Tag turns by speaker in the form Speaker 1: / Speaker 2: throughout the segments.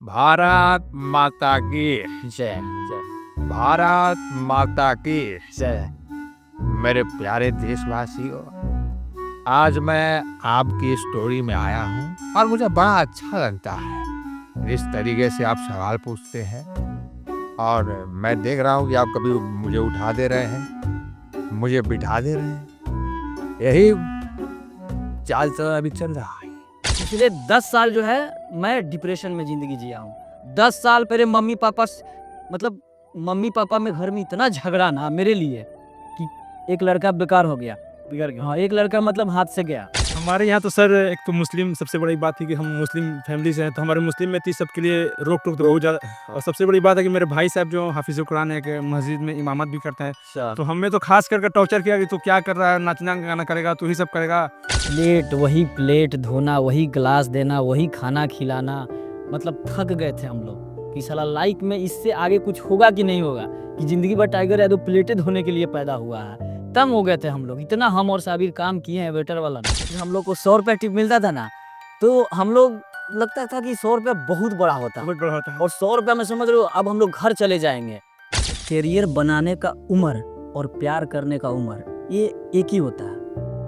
Speaker 1: भारत माता की
Speaker 2: जय जय
Speaker 1: भारत माता की
Speaker 2: जय।
Speaker 1: मेरे प्यारे देशवासियों, आज मैं आपकी स्टोरी में आया हूँ और मुझे बड़ा अच्छा लगता है इस तरीके से आप सवाल पूछते हैं। और मैं देख रहा हूँ कि आप कभी मुझे उठा दे रहे हैं, मुझे बिठा दे रहे हैं। यही चाल चलन अभी चल रहा है।
Speaker 2: पिछले 10 साल जो है मैं डिप्रेशन में जिंदगी जिया हूँ। 10 साल पहले मतलब मम्मी पापा में घर में इतना झगड़ा ना मेरे लिए कि एक लड़का बेकार हो गया, बिगड़ गया। हाँ, एक लड़का मतलब हाथ से गया।
Speaker 3: हमारे यहाँ तो सर एक तो मुस्लिम सबसे बड़ी बात थी कि हम मुस्लिम फैमिली से हैं, तो हमारे मुस्लिम में थी सबके लिए रोक टोक तो बहुत ज़्यादा। और सबसे बड़ी बात है कि मेरे भाई साहब जो हाफिज़ कुरान है कि मस्जिद में इमामत भी करता है, तो हमें तो खास करके टॉर्चर किया कि तू क्या कर रहा है, नाचना गाना करेगा, तू ही सब करेगा।
Speaker 2: वही प्लेट धोना, वही गिलास देना, वही खाना खिलाना, मतलब थक गए थे हम लोग कि साला लाइफ में इससे आगे कुछ होगा कि नहीं होगा, कि जिंदगी भर टाइगर यादव प्लेटें धोने के लिए पैदा हुआ है। तंग हो गए थे हम लोग, इतना हम और साबिर काम किए हैं वेटर वाला ना। हम लोग को 100 रुपये टिप मिलता था ना, तो हम लोग लगता था कि 100 रुपया बहुत बड़ा होता है।
Speaker 3: बहुत बड़ा होता है।
Speaker 2: और 100 रुपया में समझ रहे हो अब हम लोग घर चले जाएंगे। कैरियर बनाने का उम्र और प्यार करने का उम्र ये एक ही होता है,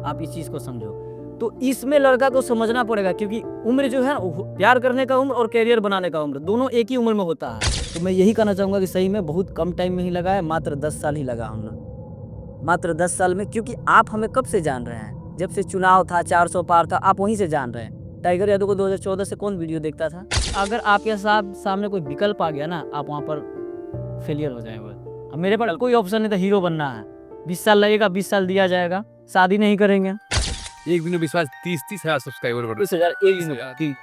Speaker 2: आप इस चीज़ को समझो। तो इसमें लड़का को समझना पड़ेगा, क्योंकि उम्र जो है प्यार करने का उम्र और कैरियर बनाने का उम्र दोनों एक ही उम्र में होता है। तो मैं यही कहना चाहूँगा कि सही में बहुत कम टाइम में ही लगा है, मात्र 10 साल ही लगा हम लोग, मात्र 10 साल में। क्योंकि आप हमें कब से जान रहे हैं? जब से चुनाव था, 400 पार था, आप वहीं से जान रहे हैं। टाइगर यादव को 2014 से कौन वीडियो देखता था? अगर आपके सामने कोई विकल्प आ गया ना, आप वहाँ पर फेलियर हो जाएंगे। अब मेरे पास कोई ऑप्शन नहीं था, हीरो बनना है, 20 साल लगेगा, 20 साल दिया जाएगा, शादी नहीं करेंगे।
Speaker 1: एक दिन में विश्वास 30,000 सब्सक्राइबर बढ़
Speaker 2: 20,000 एक दिन में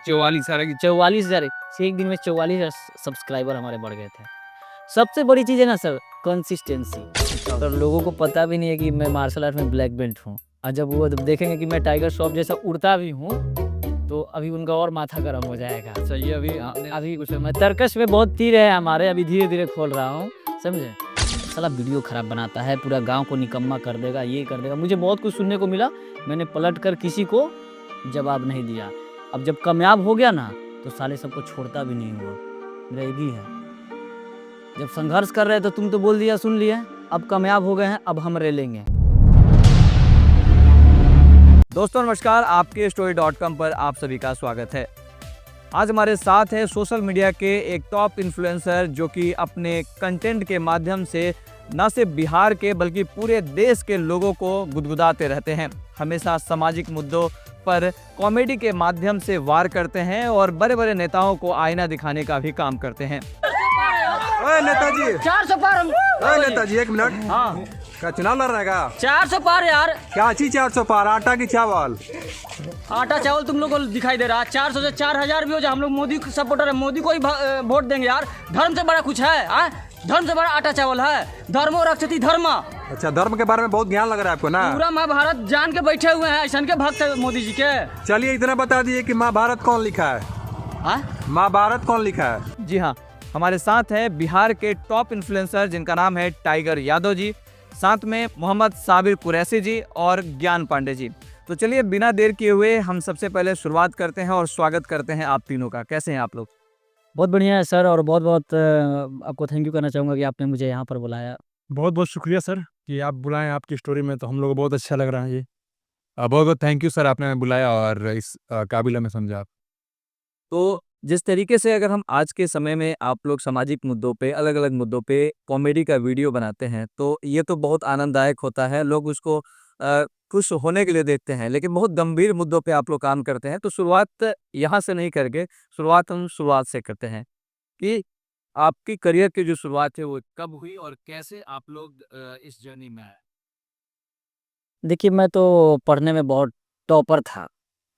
Speaker 2: 44,000 एक दिन में 44,000 सब्सक्राइबर हमारे बढ़ गए थे। सबसे बड़ी चीज़ है ना सर, कंसिस्टेंसी। तो लोगों को पता भी नहीं है कि मैं मार्शल आर्ट में ब्लैक बेल्ट हूँ, और जब वो देखेंगे कि मैं टाइगर श्रॉफ जैसा उड़ता भी हूँ, तो अभी उनका और माथा गर्म हो जाएगा।
Speaker 1: चाहिए
Speaker 2: अभी कुछ मैं तर्कश में बहुत तीर है हमारे, अभी धीरे धीरे खोल रहा हूँ, समझे। साला वीडियो खराब बनाता है, पूरा गांव को निकम्मा कर देगा, ये कर देगा। मुझे बहुत कुछ सुनने को मिला, मैंने पलट कर किसी को जवाब नहीं दिया। अब जब कामयाब हो गया ना, तो साले सबको छोड़ता भी नहीं हुआ, मेरा एक ही है। जब संघर्ष कर रहे तो तुम तो बोल दिया, सुन लिया, अब कामयाब हो गए हैं, अब हम रे लेंगे।
Speaker 4: दोस्तों नमस्कार, आपके story.com पर आप सभी का स्वागत है। आज हमारे साथ है सोशल मीडिया के एक टॉप इन्फ्लुएंसर, जो कि अपने कंटेंट के माध्यम से न सिर्फ बिहार के बल्कि पूरे देश के लोगों को गुदगुदाते रहते हैं। हमेशा सामाजिक मुद्दों पर कॉमेडी के माध्यम से वार करते हैं और बड़े बड़े नेताओं को आईना दिखाने का भी काम करते हैं।
Speaker 5: नेताजी
Speaker 2: 400 पार हम।
Speaker 5: नेताजी एक मिनट।
Speaker 2: हाँ,
Speaker 5: क्या चुनाव लड़ रहेगा?
Speaker 2: 400 पार यार।
Speaker 5: क्या चीज 400 पार? आटा की चावल?
Speaker 2: आटा चावल तुम लोग को दिखाई दे रहा है। 400 से 4,000 भी हो जाए, हम लोग मोदी सपोर्टर है, मोदी को ही वोट देंगे यार। धर्म से बड़ा कुछ है? धर्म से बड़ा आटा चावल है। धर्मो रक्षति धर्म।
Speaker 5: अच्छा, धर्म के बारे में बहुत ज्ञान लग रहा है आपको ना?
Speaker 2: पूरा महाभारत जान के बैठे हुए हैं, ऐसा के भक्त है मोदी जी के।
Speaker 5: चलिए इतना बता दिए कि महाभारत कौन लिखा है? महाभारत कौन लिखा है?
Speaker 4: जी हाँ, हमारे साथ है बिहार के टॉप इन्फ्लुएंसर, जिनका नाम है टाइगर यादव जी, साथ में मोहम्मद साबिर कुरैशी जी और ज्ञान पांडे जी। तो चलिए बिना देर किए हुए हम सबसे पहले शुरुआत करते हैं और स्वागत करते हैं आप तीनों का। कैसे हैं आप लोग?
Speaker 2: बहुत बढ़िया है सर, और बहुत बहुत आपको थैंक यू करना चाहूँगा कि आपने मुझे यहाँ पर बुलाया।
Speaker 3: बहुत बहुत शुक्रिया सर कि आप बुलाएं आपकी स्टोरी में, तो हम लोग को बहुत अच्छा लग रहा है ये।
Speaker 1: बहुत बहुत थैंक यू सर, आपने हमें बुलाया और इस काबिल हमें समझा।
Speaker 4: तो जिस तरीके से अगर हम आज के समय में आप लोग सामाजिक मुद्दों पे, अलग अलग मुद्दों पे कॉमेडी का वीडियो बनाते हैं, तो ये तो बहुत आनंददायक होता है। लोग उसको खुश होने के लिए देखते हैं, लेकिन बहुत गंभीर मुद्दों पे आप लोग काम करते हैं। तो शुरुआत यहाँ से नहीं करके हम शुरुआत से करते हैं कि आपकी करियर की जो शुरुआत है वो कब हुई और कैसे आप लोग इस जर्नी में आए?
Speaker 2: देखिए, मैं तो पढ़ने में बहुत टॉपर था।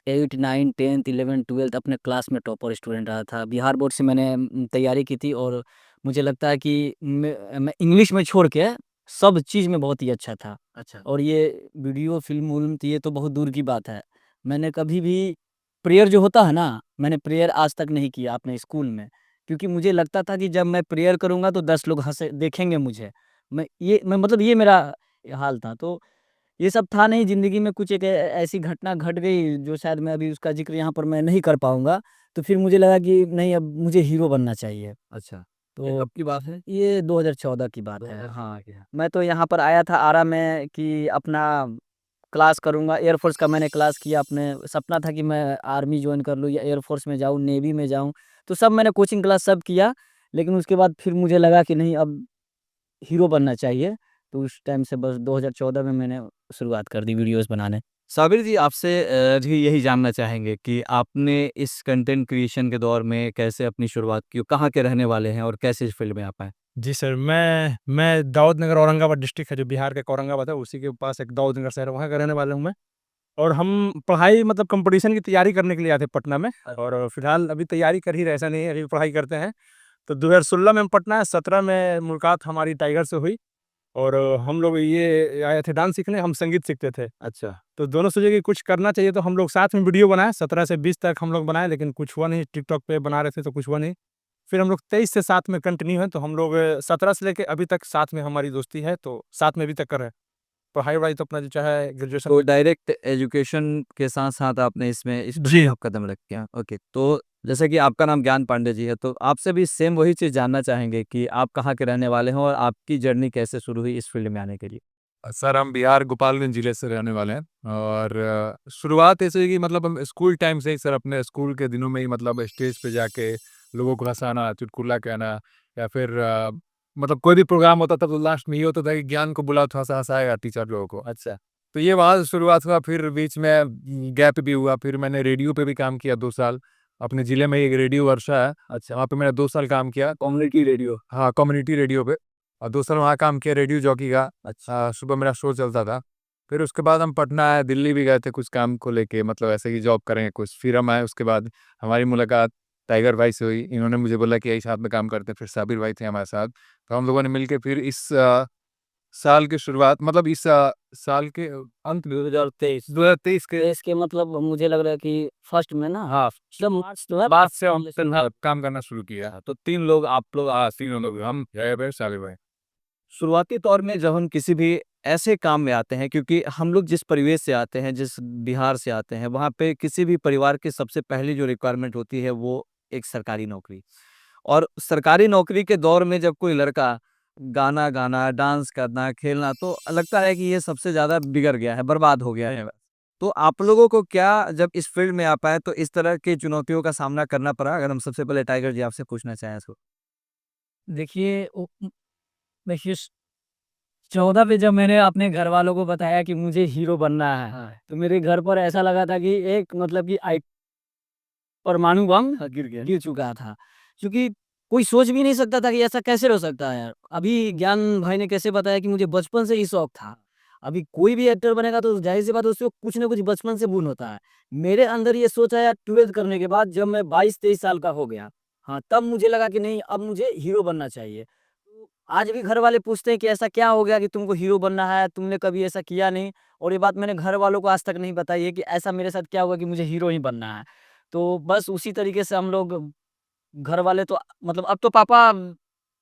Speaker 2: 8, 9, 10th, 11th, 12th अपने क्लास में टॉपर स्टूडेंट रहा था। बिहार बोर्ड से मैंने तैयारी की थी, और मुझे लगता है कि मैं इंग्लिश में छोड़ के सब चीज़ में बहुत ही अच्छा था।
Speaker 4: अच्छा।
Speaker 2: और ये वीडियो फिल्म उल्म तो ये तो बहुत दूर की बात है। मैंने कभी भी प्रेयर जो होता है ना, मैंने प्रेयर आज तक नहीं किया अपने स्कूल में, क्योंकि मुझे लगता था कि जब मैं प्रेयर करूँगा तो 10 लोग हंसे देखेंगे मुझे। मैं मतलब ये मेरा हाल था। तो ये सब था नहीं ज़िंदगी में, कुछ एक ऐसी घटना घट गई जो शायद मैं अभी उसका ज़िक्र यहाँ पर मैं नहीं कर पाऊँगा। तो फिर मुझे लगा कि नहीं, अब मुझे हीरो बनना चाहिए।
Speaker 4: अच्छा, ये
Speaker 2: तो
Speaker 4: कब की बात है?
Speaker 2: ये 2014 की बात है।
Speaker 4: 2000
Speaker 2: हाँ, मैं तो यहाँ पर आया था आरा में कि अपना क्लास करूँगा, एयरफ़ोर्स का मैंने क्लास किया। अपने सपना था कि मैं आर्मी जॉइन कर लूँ या एयरफ़ोर्स में जाऊँ, नेवी में जाऊँ। तो सब मैंने कोचिंग क्लास सब किया, लेकिन उसके बाद फिर मुझे लगा कि नहीं, अब हीरो बनना चाहिए। तो उस टाइम से बस 2014 में मैंने शुरुआत कर दी वीडियोज़ बनाने।
Speaker 4: साबिर जी, आपसे जी यही जानना चाहेंगे कि आपने इस कंटेंट क्रिएशन के दौर में कैसे अपनी शुरुआत की? कहाँ के रहने वाले हैं और कैसे इस फ़ील्ड में आ पाए?
Speaker 3: जी सर, मैं दाऊद नगर औरंगाबाद डिस्ट्रिक्ट है जो बिहार का एक औरंगाबाद है, उसी के पास एक दाऊद नगर शहर है, वहाँ का रहने वाला हूँ मैं। और हम पढ़ाई मतलब कॉम्पिटिशन की तैयारी करने के लिए आए थे पटना में, और फिलहाल अभी तैयारी कर ही रहे, ऐसा नहीं है, अभी पढ़ाई करते हैं। तो 2016 में हम पटना आए, 17 में मुलाकात हमारी टाइगर से हुई, और हम लोग ये आए थे डांस सीखने, हम संगीत सीखते थे।
Speaker 4: अच्छा,
Speaker 3: तो दोनों सोचे कि कुछ करना चाहिए, तो हम लोग साथ में वीडियो बनाए, 17 से 20 तक हम लोग बनाए, लेकिन कुछ हुआ नहीं। टिकटॉक पे बना रहे थे तो कुछ हुआ नहीं। फिर हम लोग 23 से साथ में कंटिन्यू हैं, तो हम लोग 17 से लेके अभी तक साथ में हमारी दोस्ती है, तो साथ में अभी तक कर रहे हैं। पढ़ाई-वढ़ाई तो अपना जो चाहे ग्रेजुएशन।
Speaker 4: तो डायरेक्ट एजुकेशन के साथ-साथ आपने इस
Speaker 3: जी।
Speaker 4: आप कदम रखे हैं। ओके, तो जैसे कि आपका नाम ज्ञान पांडे जी है, तो आपसे भी सेम वही चीज़ जानना चाहेंगे कि आप कहाँ के रहने वाले हैं और आपकी जर्नी कैसे शुरू हुई इस फ़ील्ड में आने के लिए?
Speaker 1: सर हम बिहार गोपालगंज जिले से रहने वाले हैं और शुरुआत ऐसे हुई कि मतलब हम स्कूल टाइम से ही सर अपने स्कूल के दिनों में ही मतलब स्टेज पे जाके लोगों को हंसाना, चुटकुला कहना या फिर मतलब कोई भी प्रोग्राम होता था तो लास्ट में ये होता था कि ज्ञान को बुलाओ तो हंसाएगा टीचर लोगों को।
Speaker 4: अच्छा,
Speaker 1: तो ये वहाँ से शुरुआत हुआ, फिर बीच में गैप भी हुआ, फिर मैंने रेडियो पे भी काम किया 2 साल। अपने ज़िले में एक रेडियो वर्षा है,
Speaker 4: अच्छा।
Speaker 1: वहाँ पे मैंने 2 साल काम किया।
Speaker 4: Community radio.
Speaker 1: हाँ, कम्युनिटी रेडियो पे, और 2 साल वहाँ काम किया रेडियो जॉकी का।
Speaker 4: अच्छा।
Speaker 1: सुबह मेरा शो चलता था। फिर उसके बाद हम पटना आए, दिल्ली भी गए थे कुछ काम को लेके, मतलब ऐसे कि जॉब करेंगे कुछ। फिर हम आए, उसके बाद हमारी मुलाकात टाइगर भाई से हुई। इन्होंने मुझे बोला कि यही साथ में काम करते हैं, फिर साबिर भाई थे हमारे साथ। तो हम लोगों ने मिलके फिर इस साल की शुरुआत मतलब इस साल के अंत में
Speaker 2: 2023
Speaker 1: 2023 के
Speaker 2: देश के मतलब मुझे लग रहा है कि फर्स्ट में ना,
Speaker 1: हाँ,
Speaker 2: मतलब मार्च जो है
Speaker 1: बाद से हम फिलहाल काम करना शुरू किया। तो 3 लोग आप लोग, तीनों लोग, हम, जय भाई, साबिर भाई।
Speaker 4: शुरुआती तौर में जब हम किसी भी ऐसे काम में आते हैं, क्योंकि हम लोग जिस परिवेश से आते हैं, जिस बिहार से आते हैं, वहाँ पे किसी भी परिवार की सबसे पहली जो रिक्वायरमेंट होती है वो एक सरकारी नौकरी। और सरकारी नौकरी के दौर में जब कोई लड़का गाना गाना, डांस करना, खेलना, तो लगता है कि ये सबसे ज़्यादा बिगड़ गया है, बर्बाद हो गया है। तो आप लोगों को क्या जब इस फील्ड में आ पाए तो इस तरह की चुनौतियों का सामना करना पड़ा? अगर हम सबसे पहले टाइगर जी आपसे पूछना चाहें तो?
Speaker 2: देखिए देखिए 14 पे जब मैंने अपने घर वालों को बताया कि मुझे हीरो बनना है, तो मेरे घर पर ऐसा लगा था कि एक मतलब कि परमाणु बम गिर चुका था। क्योंकि कोई सोच भी नहीं सकता था कि ऐसा कैसे हो सकता है यार। अभी ज्ञान भाई ने कैसे बताया कि मुझे बचपन से ही शौक था। अभी कोई भी एक्टर बनेगा तो ज़ाहिर-सी बात है उसको कुछ ना कुछ बचपन से गुण होता है। मेरे अंदर ये सोच आया 12th करने के बाद, जब मैं 22-23 साल का हो गया। हाँ, तब मुझे लगा कि नहीं, अब मुझे हीरो बनना चाहिए। तो आज भी घर वाले पूछते हैं कि ऐसा क्या हो गया कि तुमको हीरो बनना है? तुमने कभी ऐसा किया नहीं? और ये बात मैंने घर वालों को आज तक नहीं बताई है कि ऐसा मेरे साथ क्या हुआ कि मुझे हीरो ही बनना है। तो बस उसी तरीके से हम लोग, घर वाले तो मतलब अब तो पापा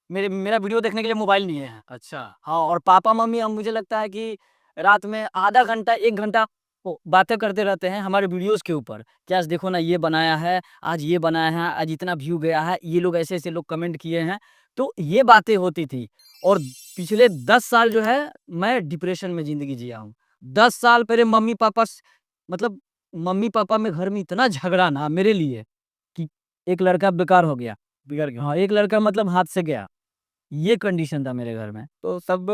Speaker 2: मेरा वीडियो देखने के लिए मोबाइल लिए हैं।
Speaker 4: अच्छा।
Speaker 2: हाँ, और पापा-मम्मी अब मुझे लगता है कि रात में आधा घंटा, 1 घंटा बातें करते रहते हैं हमारे वीडियोज़ के ऊपर कि आज देखो ना ये बनाया है, आज ये बनाया है, आज इतना व्यू गया है, ये लोग ऐसे-ऐसे लोग कमेंट किए हैं। तो ये बातें होती थी। और पिछले 10 साल जो है मैं डिप्रेशन में ज़िंदगी जिया हूँ। 10 साल पहले मम्मी-पापा मतलब मम्मी-पापा में घर में इतना झगड़ा ना मेरे लिए कि एक लड़का बेकार हो गया, बिगड़ गया। हाँ, एक लड़का मतलब हाथ से गया। ये कंडीशन था मेरे घर में।
Speaker 4: तो तब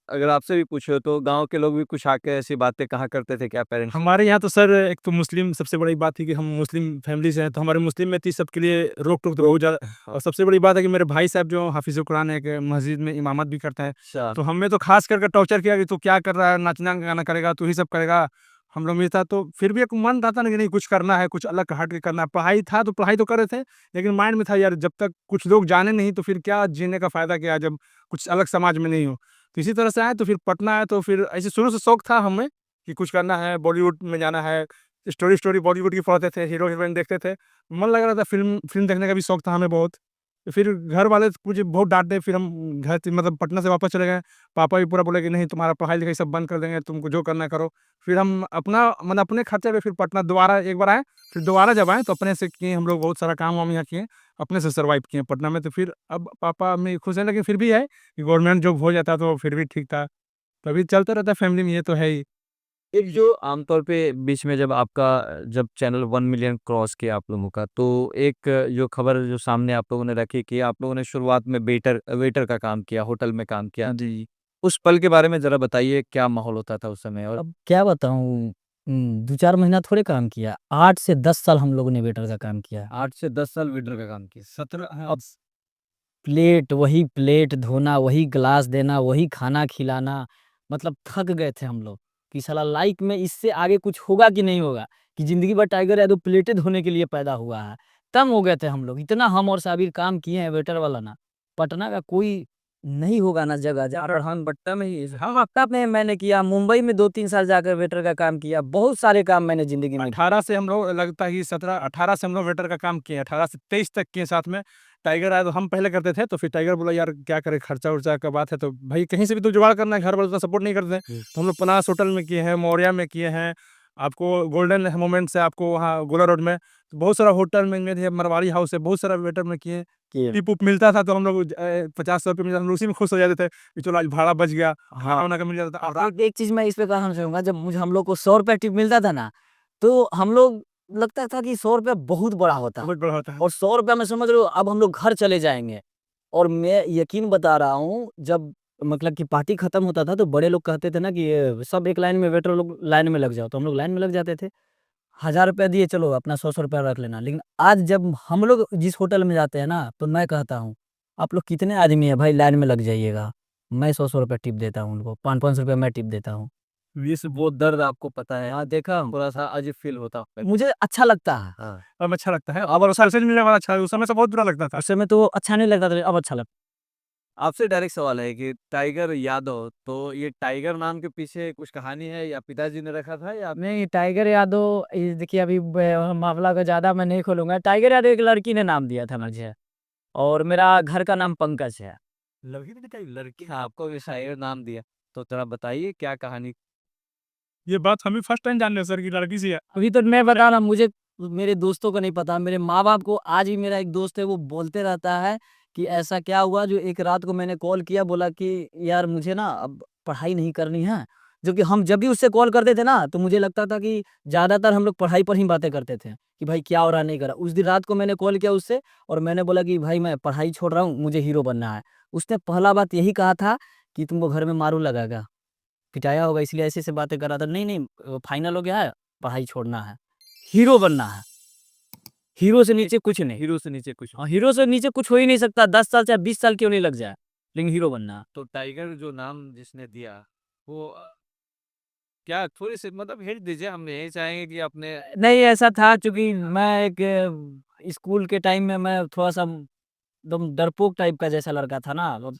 Speaker 4: अगर आपसे भी पूछो तो गाँव के लोग भी कुछ आके ऐसी बातें कहा करते थे क्या पेरेंट्स?
Speaker 3: हमारे यहाँ तो सर एक तो मुस्लिम सबसे बड़ी बात थी कि हम मुस्लिम फैमिली से हैं, तो हमारे मुस्लिम में तो इस सब के लिए रोक-टोक तो बहुत ज़्यादा। और सबसे बड़ी बात है कि मेरे भाई साहब जो हाफिज़ कुरान है, एक मस्जिद में इमामत भी करते हैं।
Speaker 4: अच्छा।
Speaker 3: तो हमें तो ख़ास करके टॉर्चर किया कि तू क्या कर रहा है, नाचना गाना करेगा, तू ही सब करेगा। हम लोग में था, तो फिर भी एक मन रहता ना कि नहीं कुछ करना है, कुछ अलग हट के करना है। पढ़ाई था तो पढ़ाई तो कर रहे थे, लेकिन माइंड में था यार जब तक कुछ लोग जाने नहीं तो फिर क्या जीने का फ़ायदा क्या है जब कुछ अलग समाज में नहीं हो। तो इसी तरह से आए, तो फिर पटना आए, तो फिर ऐसे शुरू से शौक था हमें कि कुछ करना है, बॉलीवुड में जाना है। स्टोरी बॉलीवुड की पढ़ते थे, हीरो-हीरोइन देखते थे। मन लग रहा था, फ़िल्म फ़िल्म देखने का भी शौक था हमें बहुत। फिर घर वाले मुझे बहुत डाँटे, फिर हम घर से मतलब पटना से वापस चले गए। पापा भी पूरा बोले कि नहीं तुम्हारा पढ़ाई-लिखाई सब बंद कर देंगे, तुमको जो करना है करो। फिर हम अपना मतलब अपने खर्चे पे फिर पटना दोबारा एक बार आए, फिर दोबारा जब आए तो अपने से किए हम लोग बहुत सारा काम-वाम यहाँ किए, अपने से सर्वाइव किए पटना में। तो फिर अब पापा-मम्मी खुश हैं, लेकिन फिर भी है कि गवर्नमेंट जॉब हो जाता तो फिर भी ठीक था। तो अभी चलता रहता है फैमिली में, ये तो है ही।
Speaker 4: एक जो आमतौर पे बीच में जब चैनल 1 मिलियन क्रॉस किया आप लोगों का, तो एक जो खबर जो सामने आप लोगों ने रखी कि आप लोगों ने शुरुआत में वेटर वेटर का काम किया, होटल में काम किया।
Speaker 2: जी।
Speaker 4: उस पल के बारे में ज़रा बताइए, क्या माहौल होता था उस समय? और
Speaker 2: अब क्या बताऊँ 2-4 महीना थोड़े काम किया, 8 से 10 साल हम लोगों ने वेटर का काम किया।
Speaker 4: 8 से 10 साल वेटर का काम किया।
Speaker 3: 17
Speaker 2: अब वही प्लेट धोना, वही ग्लास देना, वही खाना खिलाना, मतलब थक गए थे हम लोग कि साला लाइफ में इससे आगे कुछ होगा कि नहीं होगा, कि ज़िंदगी भर टाइगर यादव प्लेटें धोने के लिए पैदा हुआ है। तंग हो गए थे हम लोग, इतना हम और साबिर काम किए हैं वेटर वाला ना, पटना का कोई नहीं होगा ना जगह जहाँ पर हम
Speaker 4: पटना में ही
Speaker 2: हाँ, पटना में मैंने किया, मुंबई में 2-3 साल जाकर वेटर का काम किया, बहुत सारे काम मैंने ज़िंदगी में
Speaker 3: 18 से हम लोग लगता है कि 17-18 से हम लोग वेटर का काम किए, 18 से 23 तक किए साथ में। टाइगर आया तो हम पहले करते थे, तो फिर टाइगर बोला यार क्या करें, खर्चा-वर्चा का बात है, तो भाई कहीं से भी तो जुगाड़ करना है, घर वाले उतना सपोर्ट नहीं करते। तो हम लोग पनास होटल में किए हैं, मौर्या में किए हैं, आपको गोल्डन मोमेंट्स है आपको वहाँ गोला रोड में, तो बहुत सारा होटल में गए थे, मरवाड़ी हाउस है, बहुत सारा वेटर में किए।
Speaker 2: किए।
Speaker 3: टिप-उप मिलता था तो हम लोग 50-100 रुपए मिलता था, हम लोग उसी में खुश हो जाते थे कि चलो आज भाड़ा बच गया, खाना-वाना का मिल जाता था। और
Speaker 2: एक चीज़ मैं इस पे कहना चाहूँगा, जब हम लोग को ₹100 टिप मिलता था ना, तो हम लोग लगता था कि ₹100 बहुत बड़ा होता है
Speaker 3: बहुत बड़ा होता है।
Speaker 2: और ₹100 में समझ लो अब हम लोग घर चले जाएँगे। और मैं यकीन बता रहा हूँ, जब मतलब कि पार्टी खत्म होता था तो बड़े लोग कहते थे ना कि ये सब एक लाइन में, वेटर लोग लाइन में लग जाओ, तो हम लोग लाइन में लग जाते थे। ₹1000 दिए, चलो अपना ₹100-100 रख लेना। लेकिन आज जब हम लोग जिस होटल में जाते हैं ना, तो मैं कहता हूँ, आप लोग कितने आदमी हैं भाई, लाइन में लग जाइएगा। मैं ₹100-100 टिप देता हूँ उनको, ₹500-500 मैं टिप देता हूँ।
Speaker 4: ये सब वो दर्द आपको पता है। हाँ, देखा थोड़ा-सा अजीब फ़ील होता है।
Speaker 2: मुझे अच्छा लगता है।
Speaker 4: हाँ।
Speaker 3: अब अच्छा लगता है, अब सैलरी मिलने वाला अच्छा है, उस समय से बहुत बुरा लगता था।
Speaker 2: उस समय तो अच्छा नहीं लगता था, अब अच्छा लगता
Speaker 4: आपसे डायरेक्ट सवाल है कि टाइगर यादव, तो ये टाइगर नाम के पीछे कुछ कहानी है या पिताजी ने रखा था या
Speaker 2: है। नहीं, टाइगर यादव, ये देखिए अभी मामला को ज़्यादा मैं नहीं खोलूँगा। टाइगर यादव एक लड़की ने नाम दिया था मुझे, और मेरा घर का नाम पंकज है।
Speaker 4: लड़की आपको भी टाइगर नाम दिया? तो ज़रा बताइए क्या कहानी?
Speaker 3: ये बात हम भी फर्स्ट टाइम जान रहे हैं सर कि लड़की सी है।
Speaker 2: अभी तो मैं बता रहा हूँ, मुझे मेरे दोस्तों को नहीं पता, मेरे माँ-बाप को। आज भी मेरा एक दोस्त है, वो बोलते रहता है कि ऐसा क्या हुआ, जो एक रात को मैंने कॉल किया, बोला कि यार मुझे ना अब पढ़ाई नहीं करनी है। जो कि हम जब भी उससे कॉल करते थे ना, तो मुझे लगता था कि ज़्यादातर हम लोग पढ़ाई पर ही बातें करते थे, कि भाई क्या हो रहा, नहीं कर रहा। उस दिन रात को मैंने कॉल किया उससे, और मैंने बोला कि भाई मैं पढ़ाई छोड़ रहा हूँ, मुझे हीरो बनना है। उसने पहला बात यही कहा था कि तुमको घर में मारू लगाएगा, पिटाया होगा, इसलिए ऐसे-ऐसे बातें कर रहा था। नहीं, नहीं, फाइनल हो गया है, पढ़ाई छोड़ना है, हीरो बनना है। हीरो से नीचे कुछ नहीं।
Speaker 4: हीरो से नीचे कुछ?
Speaker 2: हाँ, हीरो से नीचे कुछ हो ही नहीं सकता, 10 साल चाहे 20 साल क्यों नहीं लग जाए, लेकिन हीरो बनना है।
Speaker 4: तो टाइगर जो नाम जिसने दिया, वो क्या थोड़ी-सी मतलब हिंट दीजिए, हम यही चाहेंगे कि अपने
Speaker 2: नहीं, ऐसा था, चूँकि मैं एक स्कूल के टाइम में मैं थोड़ा-सा एकदम डरपोक टाइप का जैसा लड़का था ना, और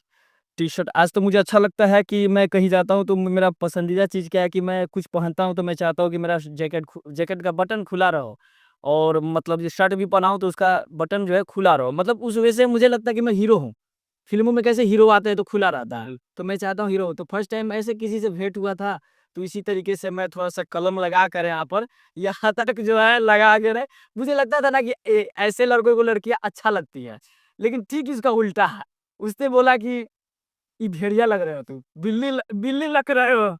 Speaker 2: टी-शर्ट आज तो मुझे अच्छा लगता है कि मैं कहीं जाता हूँ तो मेरा पसंदीदा चीज़ क्या है कि मैं कुछ पहनता हूँ तो मैं चाहता हूँ कि मेरा जैकेट का बटन खुला रहो, और मतलब ये शर्ट भी पहना हूँ तो उसका बटन जो है खुला रहो। मतलब उस वजह से मुझे लगता है कि मैं हीरो हूँ। फ़िल्मों में कैसे हीरो आते हैं तो खुला रहता है, तो मैं चाहता हूँ हीरो हूँ। तो फर्स्ट टाइम ऐसे किसी से भेंट हुआ था, तो इसी तरीके से मैं थोड़ा-सा कलम लगा कर यहाँ पर, यहाँ तक जो है लगा के रहे। मुझे लगता था ना कि ऐसे लड़कों को लड़कियाँ अच्छा लगती है, लेकिन ठीक इसका उल्टा है। उसने बोला कि ये भेड़िया लग रहे हो तुम, बिल्ली लग रहे हो।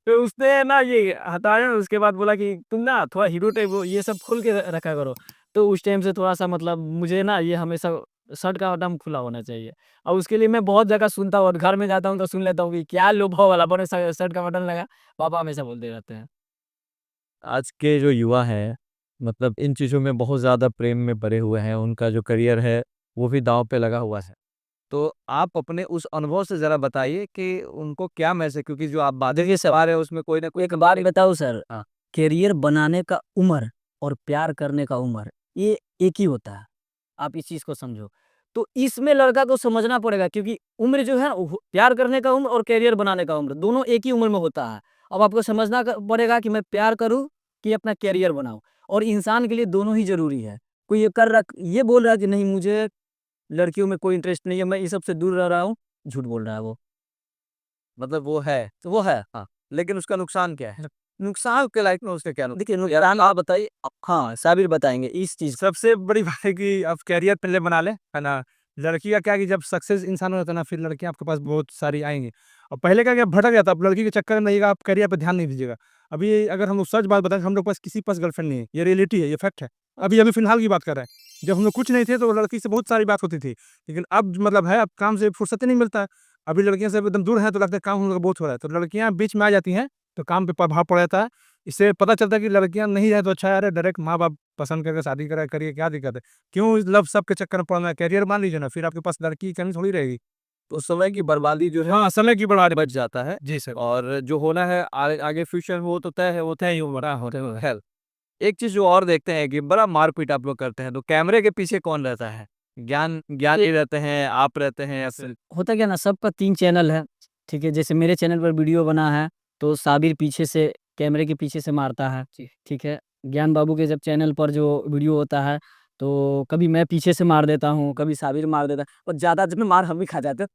Speaker 2: तो उसने ना ये हटाया, उसके बाद बोला कि तुम ना थोड़ा हीरो टाइप हो, ये सब खोल के रखा करो। तो उस टाइम से थोड़ा-सा मतलब मुझे ना ये हमेशा शर्ट का बटन खुला होना चाहिए, और उसके लिए मैं बहुत जगह सुनता हूँ, और घर में जाता हूँ तो सुन लेता हूँ कि क्या लोभा वाला बड़े शर्ट का बटन लगा। पापा हमेशा बोलते रहते हैं।
Speaker 4: आज के जो युवा हैं, मतलब इन चीज़ों में बहुत ज़्यादा प्रेम में पड़े हुए हैं, उनका जो करियर है, वो भी दाँव पे लगा हुआ है। तो आप अपने उस अनुभव से ज़रा बताइए कि उनको क्या मैसेज, क्योंकि जो आप बादल के सवार है उसमें कोई ना कोई
Speaker 2: एक बात बताऊँ सर,
Speaker 4: हाँ।
Speaker 2: करियर बनाने का उम्र और प्यार करने का उम्र, ये एक ही होता है। आप इस चीज़ को समझो। तो इसमें लड़का को समझना पड़ेगा, क्योंकि उम्र जो है प्यार करने का उम्र और करियर बनाने का उम्र, दोनों एक ही उम्र में होता है। अब आपको समझना पड़ेगा कि मैं प्यार करूँ कि अपना करियर बनाऊँ, और इंसान के लिए दोनों ही ज़रूरी है। कोई ये बोल रहा है कि नहीं मुझे लड़कियों में कोई इंटरेस्ट नहीं है, मैं ये सब से दूर रह रहा हूँ। झूठ बोल रहा है वो।
Speaker 4: मतलब वो है,
Speaker 2: तो वो है।
Speaker 4: हाँ, लेकिन उसका नुकसान क्या है? नुकसान के लायक में उसका क्या नुकसान?
Speaker 2: देखिए नुकसान आप बताइए। हाँ, साबिर बताएँगे इस चीज़।
Speaker 3: सबसे बड़ी बात है कि आप कैरियर पहले बना लें, है ना? लड़की का क्या है कि जब सक्सेस इंसान हो जाता है ना, फिर लड़कियाँ आपके पास बहुत सारी आएँगी। और पहले क्या भटक जाता, अब लड़की के चक्कर में रहिएगा, आप कैरियर पे ध्यान नहीं दीजिएगा। अभी अगर हम लोग सच बात बताएँ, हम लोग के पास किसी के पास गर्लफ्रेंड नहीं है, ये रियलिटी है, ये फैक्ट है। अभी फिलहाल की बात कर रहे हैं। जब हम लोग कुछ नहीं थे तो लड़की से बहुत सारी बात होती थी, लेकिन अब मतलब है, अब काम से फुर्सत ही नहीं मिलता है। अभी लड़कियों से एकदम दूर हैं तो लगता है काम हम लोग का बहुत हो रहा है, तो लड़कियाँ बीच में आ जाती हैं, तो काम पे प्रभाव पड़ जाता है। इससे पता चलता है कि लड़कियाँ नहीं रहे तो अच्छा है, अरे डायरेक्ट माँ-बाप पसंद करके शादी करा करिए, क्या दिक्कत है? क्यों इस लव सब के चक्कर में पड़ना है? करियर मान लीजिए ना, फिर आपके पास लड़की की कमी थोड़ी रहेगी।
Speaker 4: तो समय की बर्बादी जो है
Speaker 3: हाँ, समय की बर्बादी
Speaker 4: बच जाता है
Speaker 3: जी सर।
Speaker 4: और जो होना है आगे फ्यूचर में वो तो तय है, वो तय ही हो रहा होता है। खैर, एक चीज़ जो और देखते हैं कि बड़ा मारपीट आप लोग करते हैं, तो कैमरे के पीछे कौन रहता है? ज्ञानी रहते हैं, आप रहते हैं या फिर
Speaker 2: होता क्या ना, सबका 3 चैनल है, ठीक है? जैसे मेरे चैनल पर वीडियो बना है, तो साबिर पीछे से कैमरे के पीछे से मारता है, ठीक है? ज्ञान बाबू के जब चैनल पर जो वीडियो होता है, तो कभी मैं पीछे से मार देता हूँ, कभी साबिर मार देता है और ज़्यादा जब मार हम भी खा जाते हैं।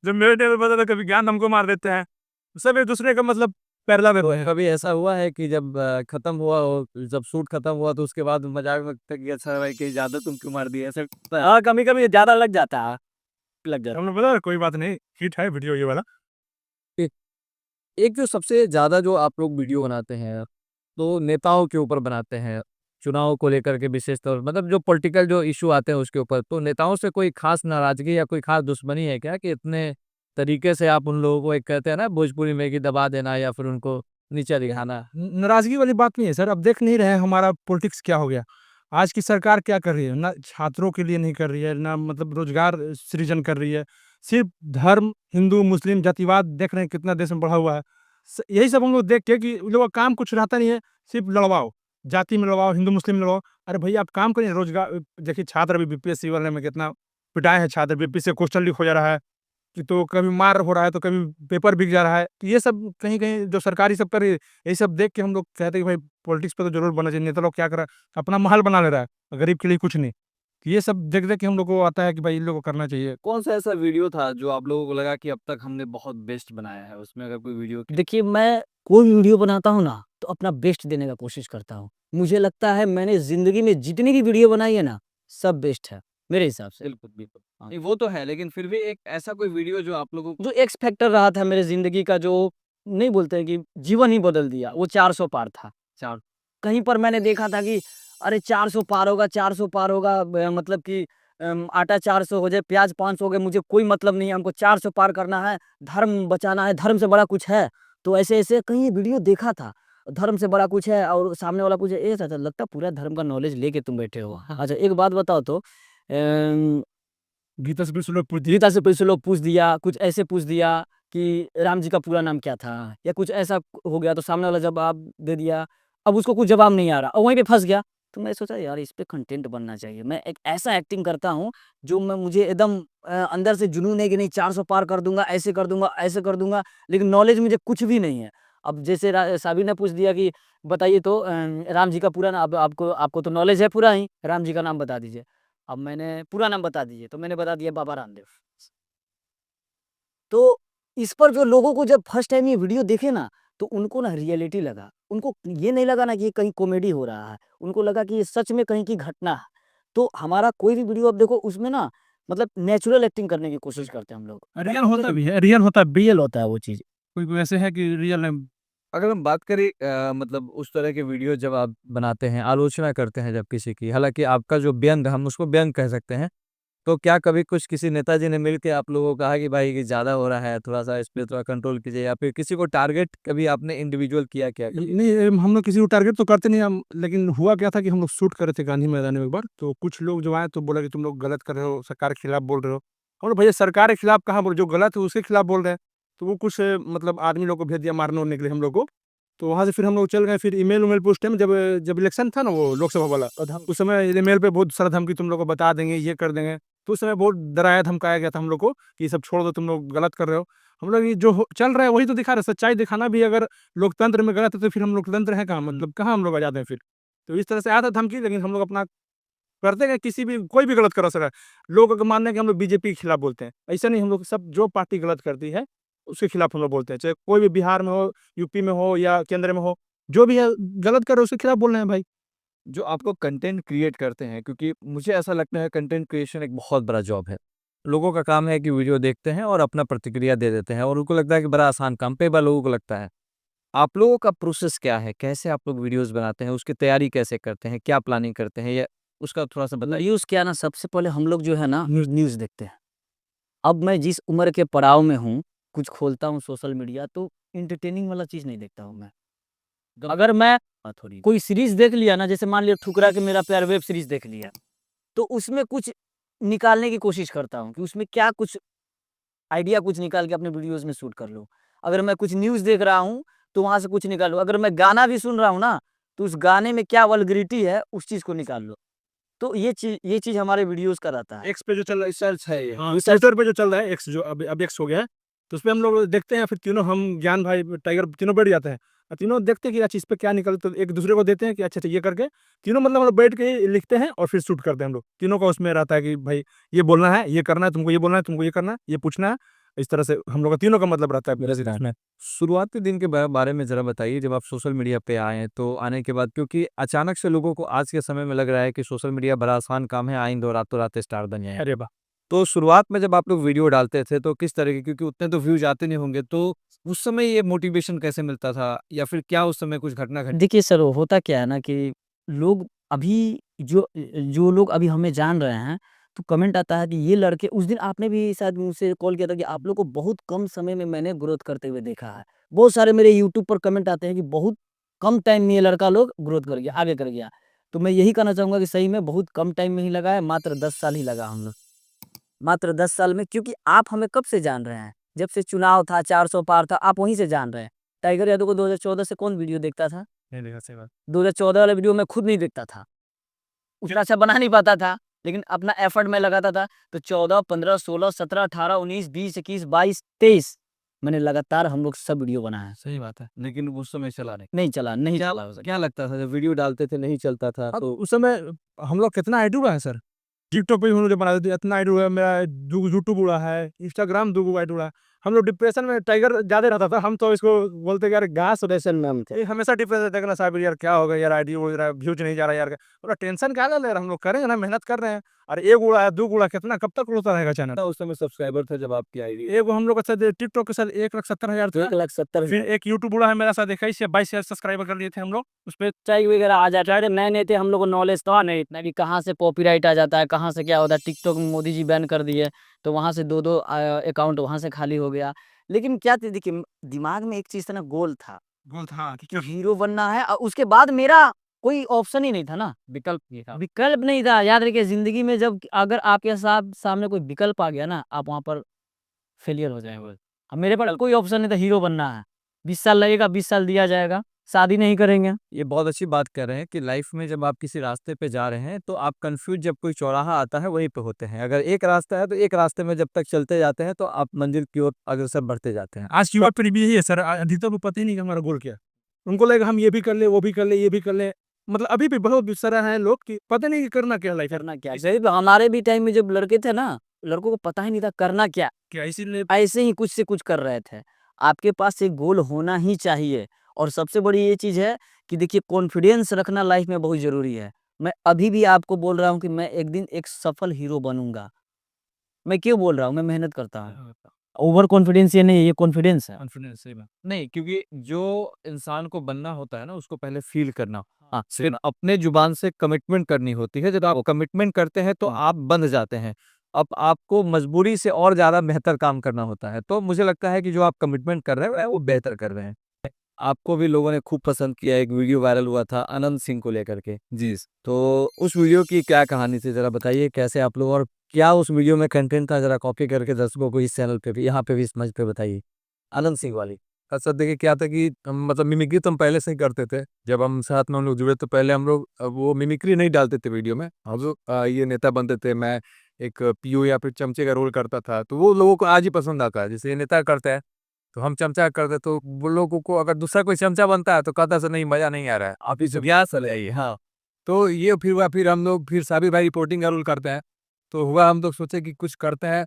Speaker 3: जब मेरे टेबल पर था, कभी ज्ञान हमको मार देते हैं। सब एक-दूसरे का मतलब पैरेलल में
Speaker 4: तो
Speaker 3: हुए हैं।
Speaker 4: कभी ऐसा हुआ है कि जब खत्म हुआ हो, जब शूट खत्म हुआ तो उसके बाद मज़ाक में कि अच्छा भाई कहीं ज़्यादा तुम क्यों मार दिए? ऐसा
Speaker 2: हाँ, कभी-कभी ज़्यादा लग जाता है, लग जाता है।
Speaker 3: हमने बोला कोई बात नहीं, हिट है वीडियो ये वाला।
Speaker 4: एक जो सबसे ज़्यादा जो आप लोग वीडियो बनाते हैं, तो नेताओं के ऊपर बनाते हैं, चुनाव को लेकर के विशेष तौर मतलब जो पॉलिटिकल जो इश्यू आते हैं उसके ऊपर, तो नेताओं से कोई ख़ास नाराज़गी या कोई ख़ास दुश्मनी है क्या कि इतने तरीके से आप उन लोगों को एक कहते हैं ना भोजपुरी में कि दबा देना या फिर उनको नीचा दिखाना?
Speaker 3: नाराज़गी वाली बात नहीं है सर, अब देख नहीं रहे हैं हमारा पॉलिटिक्स क्या हो गया। आज की सरकार क्या कर रही है? ना छात्रों के लिए नहीं कर रही है, ना मतलब रोज़गार सृजन कर रही है। सिर्फ़ धर्म, हिंदू, मुस्लिम, जातिवाद देख रहे हैं कितना देश में बढ़ा हुआ है। यही सब हम लोग देख के कि उन लोगों का काम कुछ रहता नहीं है, सिर्फ़ लड़वाओ। जाति में लड़वाओ, हिंदू, मुस्लिम में लड़वाओ। अरे भैया आप काम करिए, रोज़गार देखिए छात्र अभी बीपीएससी वाले में कितना पिटाए हैं छात्र, बीपीएससी से क्वेश्चन लीक हो जा रहा है। कि तो कभी मार हो रहा है, तो कभी पेपर बिक जा रहा है। तो ये सब कहीं-कहीं जो सरकारी सब कर रही है, यही सब देख के हम लोग कहते हैं कि भाई पॉलिटिक्स पे तो ज़रूर बनना चाहिए। नेता लोग क्या कर रहा है, अपना महल बना ले रहा है, गरीब के लिए कुछ नहीं। तो ये सब देख-देख के हम लोग को आता है कि भाई इन लोगों को करना चाहिए।
Speaker 4: कौन-सा ऐसा वीडियो था जो आप लोगों को लगा कि अब तक हमने बहुत बेस्ट बनाया है? उसमें अगर कोई वीडियो
Speaker 2: देखिए, मैं कोई भी वीडियो बनाता हूँ ना, तो अपना बेस्ट देने का कोशिश करता हूँ। मुझे लगता है मैंने ज़िंदगी में जितनी भी वीडियो बनाई है ना, सब बेस्ट है, मेरे हिसाब से।
Speaker 4: बिल्कुल, बिल्कुल।
Speaker 2: हाँ।
Speaker 4: नहीं वो तो है, लेकिन फिर भी एक ऐसा कोई वीडियो जो आप लोगों को
Speaker 2: जो एक्स फैक्टर रहा था मेरे ज़िंदगी का, जो नहीं बोलते हैं कि जीवन ही बदल दिया, वो 400 पार था।
Speaker 4: चार
Speaker 2: कहीं पर मैंने देखा था कि अरे 400 पार होगा, 400 पार होगा, मतलब कि आटा 400 हो जाए, प्याज़ 500 हो गए, मुझे कोई मतलब नहीं है, हमको 400 पार करना है, धर्म बचाना है, धर्म से बड़ा कुछ है। तो ऐसे-ऐसे कहीं वीडियो देखा था, धर्म से बड़ा कुछ है और सामने वाला पूछे, "ए चाचा, लगता है पूरा धर्म का नॉलेज लेके तुम बैठे हो।" अच्छा, एक बात बताओ तो
Speaker 3: गीता से भी लोग पूछ
Speaker 2: गीता से पैसे लोग पूछ दिया, कुछ ऐसे पूछ दिया कि राम जी का पूरा नाम क्या था? या कुछ ऐसा हो गया तो सामने वाला जवाब दे दिया। अब उसको कुछ जवाब नहीं आ रहा और वहीं पे फँस गया। तो मैं सोचा यार इस पे कंटेंट बनना चाहिए। मैं एक ऐसा एक्टिंग करता हूँ जो मैं मुझे एकदम अंदर से जुनून है कि नहीं 400 पार कर दूँगा, ऐसे कर दूँगा, ऐसे कर दूँगा, लेकिन नॉलेज मुझे कुछ भी नहीं है। अब जैसे साबिर ने पूछ दिया कि बताइए तो राम जी का पूरा नाम, अब आपको आपको तो नॉलेज है पूरा ही, राम जी का नाम बता दीजिए। अब मैंने पूरा नाम बता दीजिए, तो मैंने बता दिया बाबा रामदेव। तो इस पर जो लोगों को जब फर्स्ट टाइम ये वीडियो देखे ना, तो उनको ना रियलिटी लगा। उनको ये नहीं लगा ना कि ये कहीं कॉमेडी हो रहा है, उनको लगा कि ये सच में कहीं की घटना है। तो हमारा कोई भी वीडियो आप देखो उसमें ना मतलब नेचुरल एक्टिंग करने की कोशिश करते हैं हम लोग।
Speaker 3: रियल होता भी है, रियल होता भी है।
Speaker 2: रियल होता है वो चीज़।
Speaker 3: कोई-कोई ऐसे है कि रियल है।
Speaker 4: अगर हम बात करें मतलब उस तरह के वीडियो जब आप बनाते हैं, आलोचना करते हैं जब किसी की, हालाँकि आपका जो व्यंग हम उसको व्यंग कह सकते हैं। तो क्या कभी कुछ किसी नेताजी ने मिल के आप लोगों को कहा कि भाई ये ज़्यादा हो रहा है, थोड़ा-सा इस पे थोड़ा कंट्रोल कीजिए या फिर किसी को टारगेट कभी आपने इंडिविजुअल किया क्या?
Speaker 3: नहीं, हम लोग किसी को टारगेट तो करते नहीं हम, लेकिन हुआ क्या था कि हम लोग शूट कर रहे थे गांधी मैदान में एक बार, तो कुछ लोग जो आए तो बोला कि तुम लोग गलत कर रहे हो, सरकार के खिलाफ बोल रहे हो। हम बोले भैया सरकार के खिलाफ कहाँ बोल, जो गलत है उसके खिलाफ बोल रहे हैं। तो वो कुछ मतलब आदमी लोग को भेज दिया मारने उड़ने के लिए हम लोग को। तो वहाँ से फिर हम लोग चल गए, फिर ईमेल उमेल पे उस टाइम जब जब इलेक्शन था ना वो लोकसभा वाला, उस समय ईमेल पे बहुत सारा धमकी तुम लोग को बता देंगे, ये कर देंगे। तो उस समय बहुत डराया धमकाया गया था हम लोग को कि ये सब छोड़ दो, तुम लोग गलत कर रहे हो। हम लोग ये जो चल रहा है वही तो दिखा रहे हैं, सच्चाई दिखाना भी अगर लोकतंत्र में गलत है तो फिर हम लोकतंत्र हैं कहाँ, मतलब कहाँ हम लोग आज़ाद हैं फिर। तो इस तरह से आया था धमकी, लेकिन हम लोग अपना करते हैं किसी भी कोई भी गलत कर सकता है। लोग का मानना है कि हम लोग बीजेपी के खिलाफ बोलते हैं, ऐसा नहीं, हम लोग सब जो पार्टी गलत करती है उसके खिलाफ हम लोग बोलते हैं, चाहे कोई भी बिहार में हो, यूपी में हो या केंद्र में हो, जो भी है गलत कर रहे उसके खिलाफ बोल रहे हैं भाई।
Speaker 4: जो आपको कंटेंट क्रिएट करते हैं, क्योंकि मुझे ऐसा लगता है कंटेंट क्रिएशन एक बहुत बड़ा जॉब है। लोगों का काम है कि वीडियो देखते हैं और अपना प्रतिक्रिया दे देते हैं और उनको लगता है कि बड़ा आसान काम, कई बार लोगों को लगता है। आप लोगों का प्रोसेस क्या है? कैसे आप लोग वीडियोज़ बनाते हैं? उसकी तैयारी कैसे करते हैं? क्या प्लानिंग करते हैं? या उसका थोड़ा-सा बताइए।
Speaker 2: न्यूज़ क्या ना, सबसे पहले हम लोग जो है ना न्यूज़ देखते हैं। अब मैं जिस उम्र के पड़ाव में हूँ, कुछ खोलता हूँ सोशल मीडिया तो एंटरटेनिंग वाला चीज़ नहीं देखता हूँ मैं। अगर मैं थोड़ी कोई सीरीज़ देख लिया ना, जैसे मान लिया ठुकरा के मेरा प्यार वेब सीरीज़ देख लिया, तो उसमें कुछ निकालने की कोशिश करता हूँ कि उसमें क्या कुछ आइडिया कुछ निकाल के अपने वीडियोज़ में शूट कर लूँ। अगर मैं कुछ न्यूज़ देख रहा हूँ, तो वहाँ से कुछ निकालूँ। अगर मैं गाना भी सुन रहा हूँ ना, तो उस गाने में क्या वल्गैरिटी है, उस चीज़ को निकाल लो। तो ये चीज़ हमारे वीडियोज़ का रहता है।
Speaker 3: एक्स पे जो चल रहा है सर्च है ये,
Speaker 2: हाँ,
Speaker 3: ट्विटर पे जो चल रहा है एक्स, जो अब एक्स हो गया है, तो उसपे हम लोग देखते हैं, फिर तीनों हम ज्ञान भाई टाइगर तीनों बैठ जाते हैं और तीनों देखते हैं कि अच्छा इस पे क्या निकल, तो एक दूसरे को देते हैं कि अच्छा अच्छा ये करके तीनों मतलब हम लोग बैठ के ही लिखते हैं और फिर शूट करते हैं हम लोग। तीनों का उसमें रहता है कि भाई ये बोलना है, ये करना है, तुमको ये बोलना है, तुमको ये करना है, ये पूछना है। इस तरह से हम लोग का तीनों का मतलब रहता है मेरे में।
Speaker 4: शुरुआती दिन के बारे में ज़रा बताइए, जब आप सोशल मीडिया पे आए हैं, तो आने के बाद क्योंकि अचानक से लोगों को आज के समय में लग रहा है कि सोशल मीडिया बड़ा आसान काम है, आएँ दो रातों रात स्टार बन जाएँ।
Speaker 3: अरे वाह!
Speaker 4: तो शुरुआत में जब आप लोग वीडियो डालते थे तो किस तरह के, क्योंकि उतने तो व्यूज़ आते नहीं होंगे, तो उस समय ये मोटिवेशन कैसे मिलता था? या फिर क्या उस समय कुछ घटना घटी?
Speaker 2: देखिए सर, होता क्या है ना कि लोग अभी जो लोग अभी हमें जान रहे हैं, तो कमेंट आता है कि ये लड़के, उस दिन आपने भी शायद मुझसे कॉल किया था कि आप लोग को बहुत कम समय में मैंने ग्रोथ करते हुए देखा है। बहुत सारे मेरे यूट्यूब पर कमेंट आते हैं कि बहुत कम टाइम में ये लड़का लोग ग्रोथ कर गया, आगे कर गया। तो मैं यही कहना चाहूँगा कि सही में बहुत कम टाइम में ही लगा है, मात्र 10 साल ही लगा हम लोग। मात्र 10 साल में, क्योंकि आप हमें कब से जान रहे हैं? जब से चुनाव था, 400 पार था, आप वहीं से जान रहे हैं। टाइगर यादव को 2014 से कौन वीडियो देखता था?
Speaker 3: नहीं देखा, सही बात।
Speaker 2: 2014 वाला वीडियो मैं खुद नहीं देखता था। उतना अच्छा बना नहीं पाता था, लेकिन अपना एफर्ट मैं लगाता था। तो 14, 15, 16, 17, 18, 19, 20, 21, 22, 23 मैंने लगातार हम लोग सब वीडियो बनाया है।
Speaker 4: सही बात है, लेकिन उस समय चला नहीं।
Speaker 2: नहीं
Speaker 4: क्या
Speaker 2: चला हो सका।
Speaker 4: क्या लगता था जब वीडियो डालते थे नहीं चलता था
Speaker 3: हाँ,
Speaker 4: तो?
Speaker 3: उस समय हम लोग कितना आइडिया हुआ है सर, टिकटॉक पे भी हम लोग जब बनाते थे इतना आइडिया हुआ है, मेरा यूट्यूब उड़ा है, इंस्टाग्राम 2 आइडिया उड़ा है। हम लोग डिप्रेशन में टाइगर ज़्यादा रहता था, हम तो इसको बोलते कि यार घास
Speaker 2: डिप्रेशन में हम थे।
Speaker 3: ये हमेशा डिप्रेशन रहता है कि ना साहब यार क्या होगा यार, आईडी उड़ रहा है, व्यूज नहीं जा रहा यार, थोड़ा टेंशन क्या ले रहे हैं, हम लोग करेंगे ना, मेहनत कर रहे हैं। अरे एक उड़ा है, 2 उड़ा, कितना कब तक उड़ता रहेगा चैनल?
Speaker 4: उस समय सब्सक्राइबर थे जब आपकी आईडी?
Speaker 3: एक हम लोग का शायद टिकटॉक के साथ 1,70,000 था।
Speaker 2: 1,70,000
Speaker 3: फिर एक यूट्यूब उड़ा है मेरा, शायद 21 या 22 सब्सक्राइबर कर लिए थे हम लोग उस पे।
Speaker 2: स्ट्राइक वगैरह आ जाता है, नए-नए थे, हम लोग को नॉलेज था नहीं इतना कि कहाँ से कॉपीराइट आ जाता है, कहाँ से क्या होता है। टिकटॉक में मोदी जी बैन कर दिए, तो वहाँ से 2-2 अकाउंट वहाँ से खाली हो गया। लेकिन क्या थी, देखिए दिमाग में एक चीज़ था ना, गोल था,
Speaker 3: गोल था कि
Speaker 2: कि हीरो बनना है। उसके बाद मेरा कोई ऑप्शन ही नहीं था ना,
Speaker 4: विकल्प ये था।
Speaker 2: विकल्प नहीं था। याद रखिए, ज़िंदगी में जब अगर आपके सामने कोई विकल्प आ गया ना, आप वहाँ पर फेलियर हो जाएँगे। अब मेरे पास कोई ऑप्शन नहीं था, हीरो बनना है। 20 साल लगेगा, 20 साल दिया जाएगा, शादी नहीं करेंगे।
Speaker 4: ये बहुत अच्छी बात कर रहे हैं कि लाइफ में जब आप किसी रास्ते पे जा रहे हैं तो आप कंफ्यूज, जब कोई चौराहा आता है वहीं पे होते हैं। अगर एक रास्ता है तो एक रास्ते में जब तक चलते जाते हैं तो आप मंजिल की ओर अग्रसर बढ़ते जाते हैं।
Speaker 3: आज की युवा पीढ़ी भी यही है सर, अधिकतर को पता ही नहीं कि हमारा गोल क्या है। उनको लगेगा हम ये भी कर ले, वो भी कर ले, ये भी कर ले। मतलब अभी भी बहुत सारा है लोग कि पता नहीं कि करना क्या है लाइफ में।
Speaker 2: करना क्या है? सही तो हमारे भी टाइम में जब लड़के थे ना, लड़कों को पता ही नहीं था करना क्या।
Speaker 3: क्या इसीलिए
Speaker 2: ऐसे ही कुछ से कुछ कर रहे थे। आपके पास एक गोल होना ही चाहिए, और सबसे बड़ी ये चीज़ है कि देखिए, कॉन्फिडेंस रखना लाइफ में बहुत ज़रूरी है। मैं अभी भी आपको बोल रहा हूँ कि मैं एक दिन एक सफल हीरो बनूँगा। मैं क्यों बोल रहा हूँ? मैं मेहनत करता हूँ। ओवर कॉन्फिडेंस ये नहीं है, ये कॉन्फिडेंस है।
Speaker 3: कॉन्फिडेंस सही बात।
Speaker 4: नहीं, क्योंकि जो इंसान को बनना होता है ना, उसको पहले फ़ील करना,
Speaker 2: हाँ,
Speaker 4: फिर अपने ज़ुबान से कमिटमेंट करनी होती है। जब आप कमिटमेंट करते हैं तो
Speaker 2: हाँ।
Speaker 4: आप बंध जाते हैं। अब आपको मजबूरी से और ज़्यादा बेहतर काम करना होता है। तो मुझे लगता है कि जो आप कमिटमेंट कर रहे हैं वो बेहतर कर रहे हैं। आपको भी लोगों ने खूब पसंद किया, एक वीडियो वायरल हुआ था अनंत सिंह को लेकर के।
Speaker 3: जी।
Speaker 4: तो उस वीडियो की क्या कहानी थी, ज़रा बताइए कैसे आप लोग, और क्या उस वीडियो में कंटेंट था, ज़रा कॉपी करके दर्शकों को इस चैनल पे भी, यहाँ पे भी, इस मंच पे बताइए। अनंत सिंह वाली।
Speaker 1: अच्छा देखिए क्या था कि हम मतलब मिमिक्री तो हम पहले से ही करते थे। जब हम साथ में हम लोग जुड़े तो पहले हम लोग वो मिमिक्री नहीं डालते थे वीडियो में। हम लोग ये नेता बनते थे, मैं एक पीओ या फिर चमचे का रोल करता था, तो वो लोगों को आज ही पसंद आता है। जैसे ये नेता करता है तो हम चमचा करते, तो वो लोगों को अगर दूसरा कोई चमचा बनता है तो कहता है सर नहीं मज़ा नहीं आ रहा है, आप ही से
Speaker 4: ब्यास वाले, हाँ।
Speaker 5: तो ये फिर हुआ, फिर हम लोग फिर साबिर भाई रिपोर्टिंग का रोल करते हैं। तो हुआ हम लोग सोचे कि कुछ करते हैं,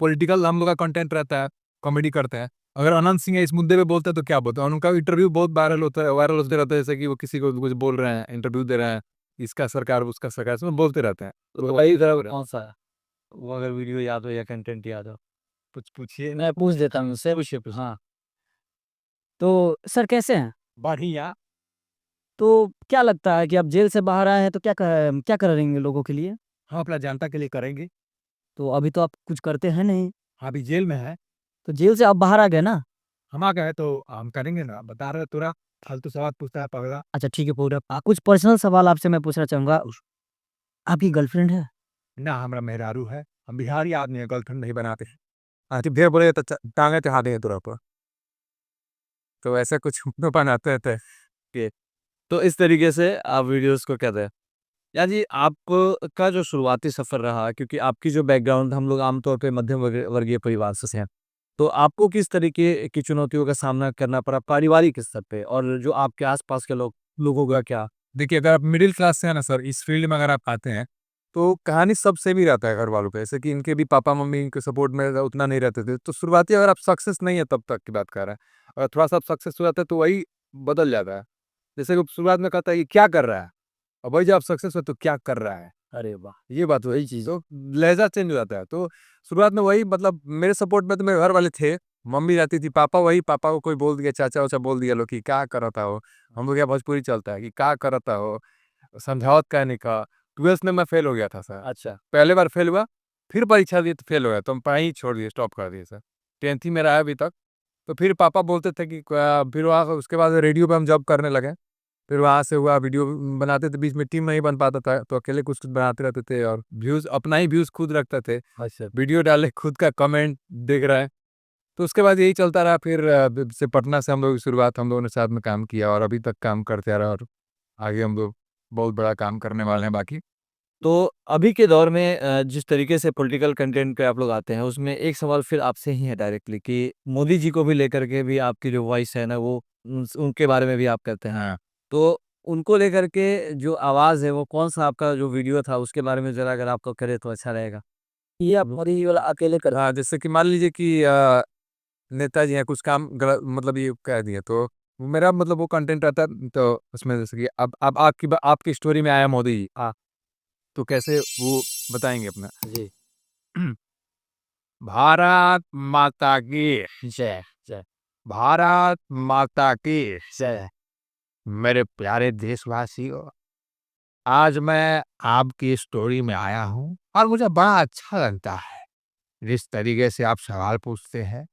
Speaker 5: पॉलिटिकल हम लोग का कंटेंट रहता है, कॉमेडी करते हैं। अगर अनंत सिंह इस मुद्दे पे बोलते हैं तो क्या बोलते हैं, उनका इंटरव्यू बहुत वायरल होते रहता है, जैसे कि वो किसी को कुछ बोल रहे हैं, इंटरव्यू दे रहे हैं, इसका सरकार उसका सरकार, इसमें बोलते रहते हैं।
Speaker 2: तो वही कौन सा वो अगर वीडियो याद हो या कंटेंट याद हो
Speaker 5: कुछ पूछिए।
Speaker 2: मैं पूछ देता हूँ उससे। हाँ, तो सर कैसे हैं?
Speaker 5: बढ़िया।
Speaker 2: तो क्या लगता है कि आप जेल से बाहर आए हैं तो क्या करेंगे लोगों के लिए?
Speaker 5: हम अपना जनता के लिए करेंगे।
Speaker 2: तो अभी तो आप कुछ करते हैं नहीं,
Speaker 5: हाँ, अभी जेल में है,
Speaker 2: तो जेल से आप बाहर आ गए ना?
Speaker 5: हम आ गए तो हम करेंगे ना, बता रहे तुरा फालतू सवाल पूछता है पगला।
Speaker 2: अच्छा ठीक है पूरा कुछ पर्सनल सवाल आपसे मैं पूछना चाहूँगा। आपकी गर्लफ्रेंड है?
Speaker 5: ना, हमारा मेहरारू है, हम बिहारी आदमी है, गर्लफ्रेंड नहीं बनाते हैं। हाँ, तो ढेर बोले तो टांगे चढ़ा देंगे तुरा पर। तो ऐसा कुछ बनाते थे।
Speaker 4: तो इस तरीके से आप वीडियोस को कहते हैं। यार जी, आपका जो शुरुआती सफ़र रहा, क्योंकि आपकी जो बैकग्राउंड, हम लोग आमतौर पे मध्यम वर्गीय परिवार से हैं, तो आपको किस तरीके की चुनौतियों का सामना करना पड़ा पारिवारिक स्तर पे, और जो आपके आसपास के लोगों का क्या?
Speaker 5: देखिए, अगर आप मिडिल क्लास से हैं ना सर, इस फील्ड में अगर आप आते हैं, तो कहानी सबसे भी रहता है घर वालों पे। जैसे कि इनके भी पापा मम्मी इनके सपोर्ट में उतना नहीं रहते थे, तो शुरुआती अगर आप सक्सेस नहीं है तब तक की बात कर रहे हैं, अगर थोड़ा सा सक्सेस हो जाता है तो वही बदल जाता है। जैसे कि शुरुआत में कहता है कि क्या कर रहा है, और वही जब आप सक्सेस हो तो क्या कर रहा है,
Speaker 2: अरे वाह!
Speaker 5: ये बात वही चीज़ तो लहजा चेंज हो जाता है। तो शुरुआत में वही, मतलब मेरे सपोर्ट में तो मेरे घर वाले थे, मम्मी रहती थी, पापा वही, पापा को कोई बोल दिया, चाचा वाचा बोल दिया लोग कि क्या करता हो, हम लोग यहाँ भोजपुरी चलता है कि क्या करता हो, समझावत कहने का। 12th में मैं फेल हो गया था सर,
Speaker 2: अच्छा,
Speaker 5: पहले बार फेल हुआ, फिर परीक्षा दी तो फेल हो गया, तो हम पढ़ाई ही छोड़ दिए, स्टॉप कर दिए सर। 10th ही मेरा है अभी तक। तो फिर पापा बोलते थे कि फिर वहाँ उसके बाद रेडियो पे हम जॉब करने लगे। फिर वहाँ से हुआ, वीडियो बनाते थे, बीच में टीम नहीं बन पाता था, तो अकेले कुछ कुछ बनाते रहते थे, और व्यूज़ अपना ही व्यूज़ खुद रखते थे,
Speaker 2: अच्छा।
Speaker 5: वीडियो डाले, खुद का कमेंट देख रहा है। तो उसके बाद यही चलता रहा। फिर से पटना से हम लोग की शुरुआत, हम लोगों ने साथ में काम किया और अभी तक काम करते आ रहे हैं, और आगे हम लोग बहुत बड़ा काम करने वाले हैं बाकी।
Speaker 4: तो अभी के दौर में जिस तरीके से पॉलिटिकल कंटेंट पे आप लोग आते हैं, उसमें एक सवाल फिर आपसे ही है डायरेक्टली, कि मोदी जी को भी लेकर के भी आपकी जो वॉइस है ना, वो उनके बारे में भी आप कहते हैं।
Speaker 5: हाँ।
Speaker 4: तो उनको लेकर के जो आवाज़ है, वो कौन-सा आपका जो वीडियो था, उसके बारे में ज़रा अगर आपको करें तो अच्छा रहेगा?
Speaker 2: ये आप मोदी वाला अकेले कर
Speaker 5: हाँ, जैसे कि मान लीजिए कि नेताजी हैं, कुछ काम गलत मतलब ये कह दिए, तो मेरा मतलब वो कंटेंट रहता है, तो उसमें जैसे कि अब आपकी स्टोरी में आया मोदी जी, तो कैसे वो बताएँगे अपना।
Speaker 2: जी।
Speaker 5: भारत माता की
Speaker 2: जय, जय,
Speaker 5: भारत माता की
Speaker 2: जय।
Speaker 5: मेरे प्यारे देशवासियों, आज मैं आपकी स्टोरी में आया हूँ और मुझे बड़ा अच्छा लगता है जिस तरीके से आप सवाल पूछते हैं,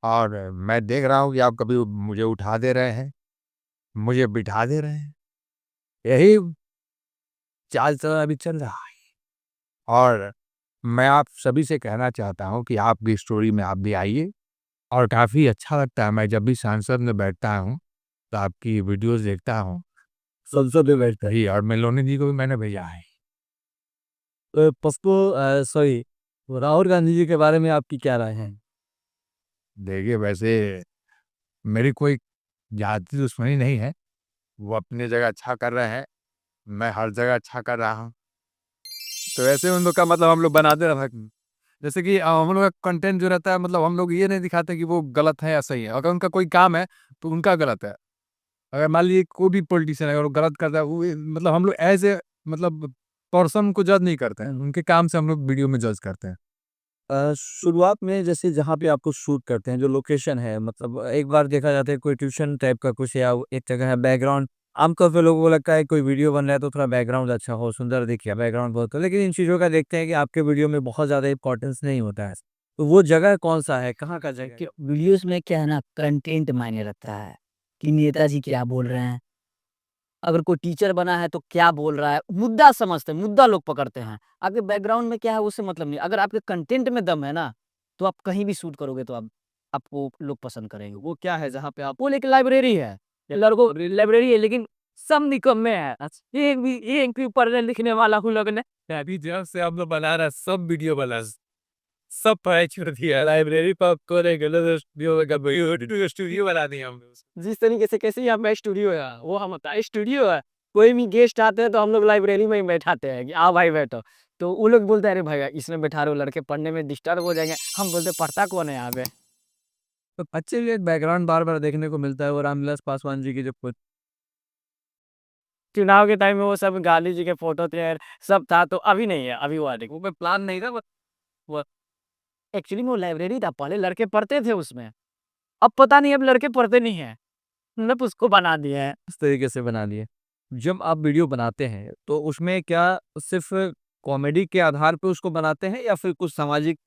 Speaker 5: और मैं देख रहा हूँ कि आप कभी मुझे उठा दे रहे हैं, मुझे बिठा दे रहे हैं, यही चाल चलन अभी चल रहा है। और मैं आप सभी से कहना चाहता हूँ कि आपकी स्टोरी में आप भी आइए, और काफ़ी अच्छा लगता है। मैं जब भी संसद में बैठता हूँ तो आपकी वीडियोस देखता हूँ, संसद में बैठता ही, और मेलोनी जी को भी मैंने भेजा है।
Speaker 4: पप्पू सॉरी, राहुल गांधी जी के बारे में आपकी क्या राय है?
Speaker 5: देखिए, वैसे मेरी कोई जाति दुश्मनी नहीं है, वो अपनी जगह अच्छा कर रहे हैं, मैं हर जगह अच्छा कर रहा हूँ। तो ऐसे उन लोग का मतलब हम लोग बनाते रहते हैं। जैसे कि हम लोग का कंटेंट जो रहता है, मतलब हम लोग ये नहीं दिखाते कि वो गलत है या सही है। अगर उनका कोई काम है तो उनका गलत है। अगर मान लीजिए कोई भी पॉलिटिशियन है, अगर वो गलत करता है, वो मतलब हम लोग एज़ ए मतलब पर्सन को जज नहीं करते हैं। उनके काम से हम लोग वीडियो में जज करते हैं।
Speaker 4: शुरुआत में जैसे जहाँ पे आपको शूट करते हैं, जो लोकेशन है, मतलब एक बार देखा जाता है कोई ट्यूशन टाइप का कुछ, या एक जगह है बैकग्राउंड, आमतौर पे लोगों को लगता है कोई वीडियो बन रहा है तो थोड़ा बैकग्राउंड अच्छा हो, सुंदर दिखे, बैकग्राउंड बहुत हो, लेकिन इन चीज़ों का देखते हैं कि आपके वीडियो में बहुत ज़्यादा इंपॉर्टेंस नहीं होता है। तो वो जगह कौन सा है, कहाँ का जगह
Speaker 2: कि
Speaker 4: है?
Speaker 2: वीडियोज़ में क्या है ना कंटेंट मायने रखता है, कि नेताजी क्या बोल रहे हैं। अगर कोई टीचर बना है तो क्या बोल रहा है, मुद्दा समझते हैं, मुद्दा लोग पकड़ते हैं। आपके बैकग्राउंड में क्या है उससे मतलब नहीं। अगर आपके कंटेंट में दम है ना, तो आप कहीं भी शूट करोगे तो आप आपको लोग पसंद करेंगे।
Speaker 4: वो क्या है जहाँ पे आप?
Speaker 2: वो एक लाइब्रेरी है, लड़कों लाइब्रेरी है लेकिन सब निकम्मे हैं। एक भी पढ़ने लिखने वाला हम लोग ने
Speaker 5: अभी जब से हम लोग बना रहे हैं, सब वीडियो बना, सब पढ़ाई छोड़ दिया, लाइब्रेरी पर कोने गलत स्टूडियो बना दिया हम लोग।
Speaker 2: जिस तरीके से कैसे यहाँ पे स्टूडियो है, वो हम होता है स्टूडियो है। कोई भी गेस्ट आते हैं तो हम लोग लाइब्रेरी में ही बैठाते हैं कि आओ भाई बैठो। तो वो लोग बोलते हैं अरे भैया इसमें बैठा रहे हो, लड़के पढ़ने में डिस्टर्ब हो जाएंगे। हम बोलते पढ़ता कौन है यहाँ पे।
Speaker 4: तो अच्छे भी एक बैकग्राउंड बार-बार देखने को मिलता है वो रामविलास पासवान जी की जो कुछ
Speaker 2: चुनाव के टाइम में वो सब गांधी जी के फोटो थे, सब था, तो अभी नहीं है, अभी हुआ नहीं।
Speaker 4: वो पे प्लान नहीं था बस वो
Speaker 2: एक्चुअली में वो लाइब्रेरी था, पहले लड़के पढ़ते थे उसमें, अब पता नहीं अब लड़के पढ़ते नहीं है, मतलब उसको बना दिए हैं।
Speaker 4: इस तरीके से बना लिए। जब आप वीडियो बनाते हैं तो उसमें क्या सिर्फ़ कॉमेडी के आधार पे उसको बनाते हैं या फिर कुछ सामाजिक